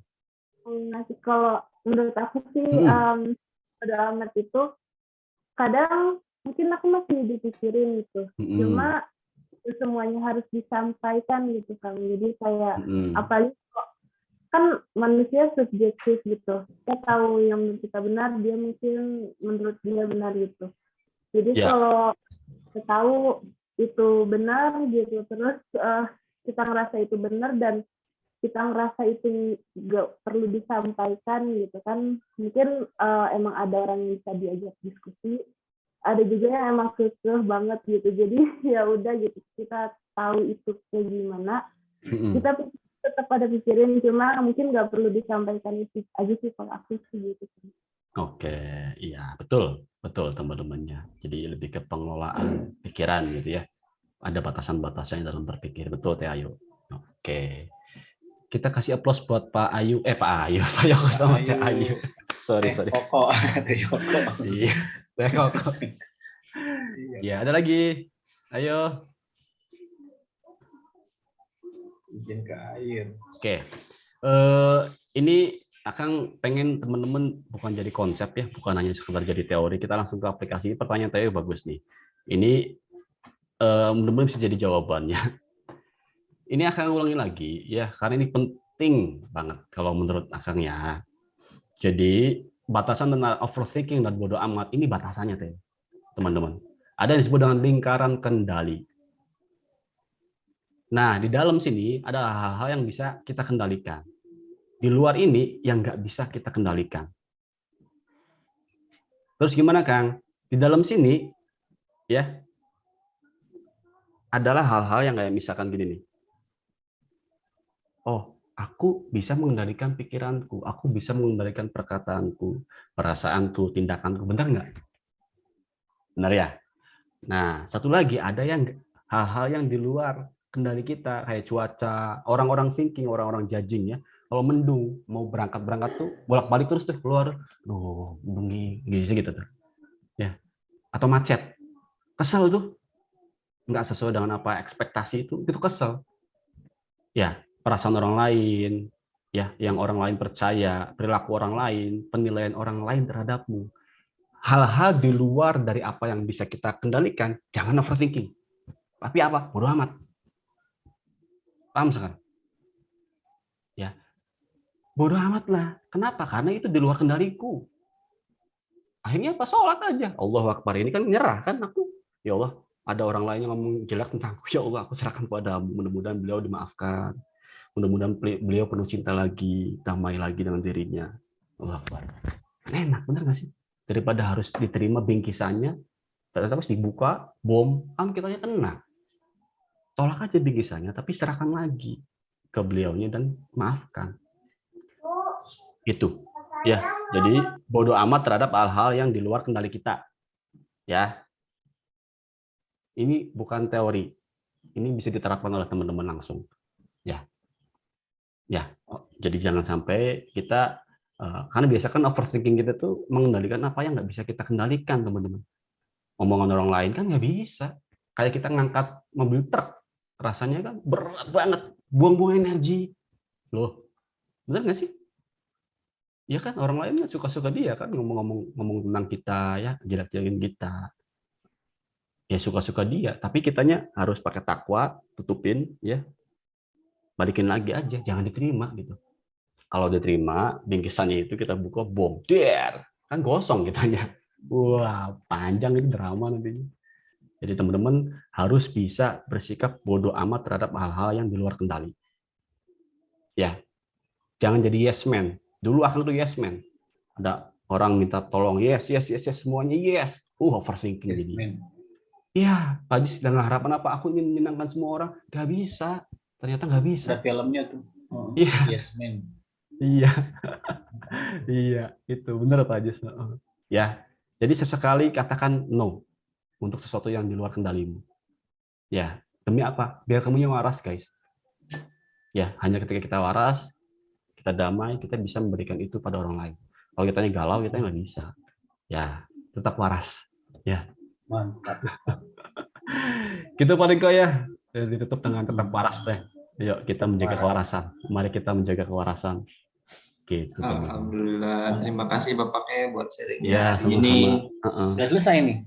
Kalau menurut aku sih bodoh amat itu kadang mungkin aku masih dipikirin gitu. Cuma semuanya harus disampaikan gitu kan. Jadi kayak apalagi kok kan manusia subjektif gitu. Kita tahu yang menurut kita benar, dia mungkin menurut dia benar gitu. Jadi kalau kita tahu itu benar gitu, terus kita ngerasa itu benar dan kita ngerasa itu gak perlu disampaikan gitu kan, mungkin emang ada orang yang bisa diajak diskusi, ada juga yang emang kekeh banget gitu. Jadi ya udah gitu, kita tahu itu kayak gimana, kita tetap ada pikirin, cuma mungkin nggak perlu disampaikan itu aja sih kalau aku sih gitu. Oke, iya betul teman-temannya. Jadi lebih ke pengelolaan pikiran gitu ya. Ada batasan-batasannya dalam berpikir, betul Teh Ayu. Oke, kita kasih aplaus buat Pak Yoko sama Teh Ayu. Sorry. Koko, Teh Yoko. Iya, Teh Koko. Iya, ada lagi. Ayo. Izin ke air. Oke, ini Akang pengen teman-teman bukan jadi konsep ya, bukan hanya sekedar jadi teori. Kita langsung ke aplikasi. Pertanyaan Teh bagus nih. Ini mudah-mudahan bisa jadi jawabannya. Ini Akang ulangi lagi ya, karena ini penting banget kalau menurut Akang ya. Jadi batasan dan overthinking dan bodoh amat ini batasannya Teh, teman-teman. Ada yang disebut dengan lingkaran kendali. Nah, di dalam sini ada hal-hal yang bisa kita kendalikan. Di luar ini yang nggak bisa kita kendalikan. Terus gimana, Kang? Di dalam sini, ya, adalah hal-hal yang kayak misalkan gini nih. Oh, aku bisa mengendalikan pikiranku, aku bisa mengendalikan perkataanku, perasaanku, tindakanku. Benar nggak? Benar ya? Nah, satu lagi ada yang hal-hal yang di luar kendali kita, kayak cuaca, orang-orang thinking, orang-orang judging ya. Kalau mendung, mau berangkat tuh bolak-balik terus tuh keluar, bengi gitu tuh. Ya. Atau macet. Kesel tuh. Nggak sesuai dengan apa ekspektasi itu kesel. Ya, perasaan orang lain, ya, yang orang lain percaya, perilaku orang lain, penilaian orang lain terhadapmu. Hal-hal di luar dari apa yang bisa kita kendalikan, jangan overthinking. Tapi apa? Bodoh amat. Paham sekarang? Ya. Bodoh amat lah. Kenapa? Karena itu di luar kendaliku. Akhirnya apa? Sholat aja. Allahu Akbar. Ini kan nyerah kan aku. Ya Allah, ada orang lain yang ngomong jelek tentangku. Ya Allah, aku serahkan padamu. Mudah-mudahan beliau dimaafkan. Mudah-mudahan beliau penuh cinta lagi, damai lagi dengan dirinya. Allahu Akbar. Enak, bener nggak sih? Daripada harus diterima bingkisannya, ternyata pas dibuka, bom, kan kitanya kena. Tolak aja bingkisannya, tapi serahkan lagi ke beliaunya dan maafkan. Gitu. Ya, jadi bodoh amat terhadap hal-hal yang di luar kendali kita. Ya. Ini bukan teori. Ini bisa diterapkan oleh teman-teman langsung. Ya. Ya. Jadi jangan sampai kita karena biasa kan overthinking kita tuh mengendalikan apa yang nggak bisa kita kendalikan, teman-teman. Omongan orang lain kan nggak bisa. Kayak kita ngangkat mobil truk. Rasanya kan berat banget, buang-buang energi. Loh, benar nggak sih? Ya kan, orang lain suka-suka dia kan ngomong tentang kita, ya, jelek-jelekin kita. Ya suka-suka dia, tapi kitanya harus pakai takwa, tutupin, ya. Balikin lagi aja, jangan diterima gitu. Kalau diterima, bingkisannya itu kita buka, bom, der, kan gosong kitanya. Wah, panjang itu drama nantinya. Jadi teman-teman harus bisa bersikap bodoh amat terhadap hal-hal yang di luar kendali. Ya, jangan jadi yes man. Dulu aku tuh yes man. Ada orang minta tolong, yes, semuanya yes. Overthinking Yes, jadi. man. Iya, tadi dengan harapan apa? Aku ingin menyenangkan semua orang. Gak bisa. Ternyata gak bisa. Ada filmnya tuh. Iya. Yes, man. Iya. Iya, itu benar Pak Ajis. Ya. Jadi sesekali katakan no untuk sesuatu yang di luar kendalimu. Ya, demi apa? Biar kamunya waras, guys. Ya, hanya ketika kita waras, kita damai, kita bisa memberikan itu pada orang lain. Kalau kitanya galau, kita nggak bisa. Ya, tetap waras. Ya. Mantap. Gitu paling kok ya. Ditutup dengan tetap waras deh. Yuk, kita menjaga kewarasan. Mari kita menjaga kewarasan. Gitu. Alhamdulillah. Terima kasih Bapaknya buat sharingnya. Ya, ini. Udah selesai nih.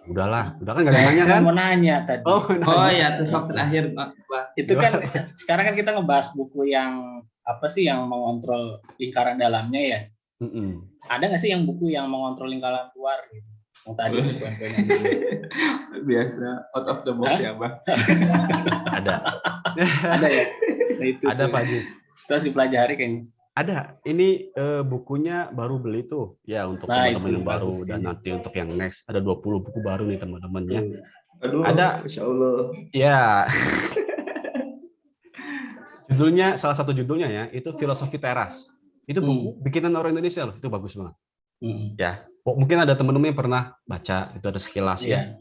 Udahlah, udah kan nggak ada nanya Saya kan? mau nanya tadi. Oh ya, terus waktu terakhir Pak. Itu kan sekarang kan kita ngebahas buku yang apa sih yang mengontrol lingkaran dalamnya ya? Ada nggak sih yang buku yang mengontrol lingkaran luar gitu? Yang tadi poin-poinnya dulu. Biasa out of the box ya, Bang. Ada. Ada ya? Nah, itu Ada Pak Haji. Terus dipelajari kayaknya. Ada. Ini bukunya baru beli tuh. Ya untuk Nah, teman-teman itu yang baru bagus dan ini. nanti untuk yang next ada 20 buku baru nih teman-teman ya. Aduh, Ada. Masya Allah. Ya. Judulnya, salah satu judulnya ya, itu Filosofi Teras. Itu buku bikinan orang Indonesia loh, itu bagus banget. Ya, mungkin ada teman-teman yang pernah baca, itu ada sekilas ya.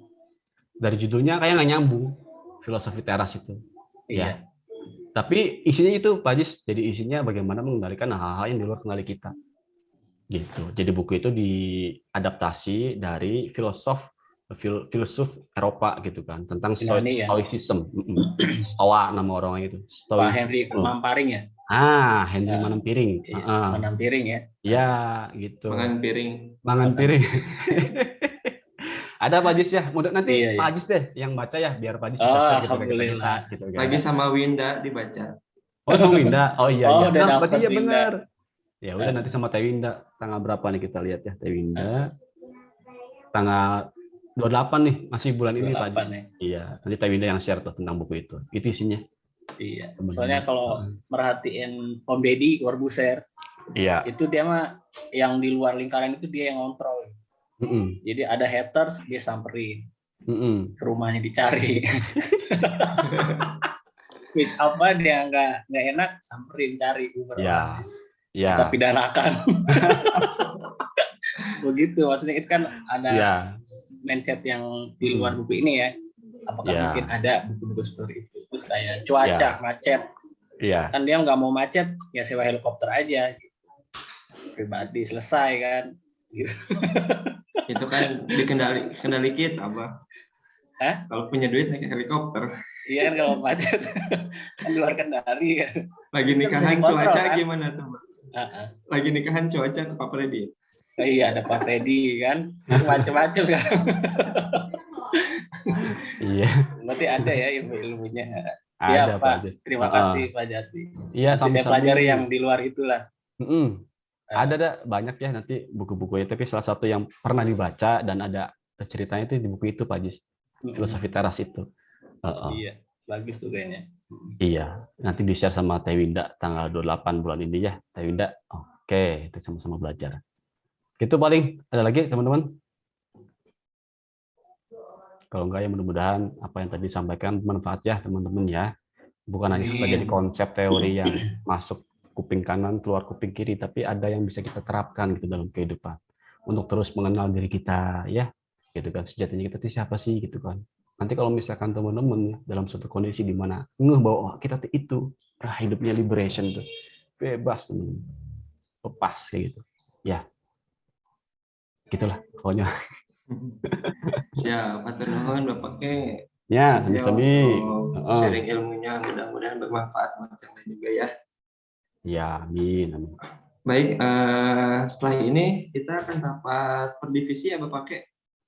Dari judulnya kayak nggak nyambung, Filosofi Teras itu. Ya. Tapi isinya itu, Pak Jis, jadi isinya bagaimana mengendalikan hal-hal yang di luar kendali kita. Gitu. Jadi buku itu diadaptasi dari filsuf Eropa gitu kan, tentang Stoicism. Stoa nama orangnya itu. Pak Henry Manampiring ya? Henry Manampiring. Manampiring ya? Ya, gitu. Mangan piring. Ada Pak Jis ya. Mudah nanti Iya. Pak Jis deh yang baca ya, biar Pak Jis bisa share gitu ke kita. Gitu, kan. Lagi sama Winda dibaca. Oh, sama Winda. Oh iya. Oh, iya. Nah, udah berarti dapet ya Winda. benar. Ya udah nanti sama Teh Winda. Tanggal berapa nih kita lihat ya Teh Winda? Tanggal 28 nih, masih bulan ini Pak Jis. Ya. Iya, nanti Teh Winda yang share tuh tentang buku itu. Itu isinya. Iya. Soalnya kalau merhatiin Om Deddy Corbuzier, iya. Itu dia mah yang di luar lingkaran itu dia yang ngontrol. Jadi ada haters dia samperin. Ke rumahnya dicari. Which apa dia nggak enak samperin cari Uber. Iya. Iya. Kita pidanakan. Begitu maksudnya itu kan ada mindset yang di luar buku ini ya. Apakah mungkin ada buku-buku seperti itu? Terus kayak cuaca macet. Iya. Kan dia nggak mau macet, ya sewa helikopter aja. Gitu. Pribadi selesai kan. Gitu. Itu kan kendali kita, Bang. Kalau punya duit naik helikopter. Iya kan kalau macet kan di luar kendali kan. Lagi nikahan cuaca kan? Gimana tuh, Bang? Lagi nikahan cuaca ke Pak Freddy. Iya ada Pak Freddy kan. Macam-macam kan. Iya. Berarti ada ya ilmu-ilmunya. Siap, Pak. Terima kasih Pak Jati. Iya, saya pelajari yang di luar itulah. Ada banyak ya nanti buku-bukunya, tapi salah satu yang pernah dibaca dan ada ceritanya itu di buku itu Pak Jis. Filosofi Teras itu. Iya, bagus tuh kayaknya. Iya, nanti di-share sama Teh Winda tanggal 28 bulan ini ya, Teh Winda. Oke, itu sama-sama belajar. Itu paling, ada lagi teman-teman? Kalau enggak ya mudah-mudahan apa yang tadi disampaikan bermanfaat ya teman-teman ya. Bukan hanya sekedar jadi konsep teori yang masuk kuping kanan, keluar kuping kiri, tapi ada yang bisa kita terapkan gitu dalam kehidupan. Untuk terus mengenal diri kita ya. Gitu kan, sejatinya kita siapa sih gitu kan. Nanti kalau misalkan teman-teman dalam suatu kondisi di mana ngeh bahwa kita itu hidupnya liberation tuh. Bebas teman. Lepas kayak gitu. Ya. Gitulah pokoknya. Siap, atur nuhun Bapaknya. Ya, sami-sami. Sharing ilmunya mudah-mudahan bermanfaat buat yang lain juga ya. Ya, amin. Baik, setelah ini kita akan rapat per divisi ya Bapaknya.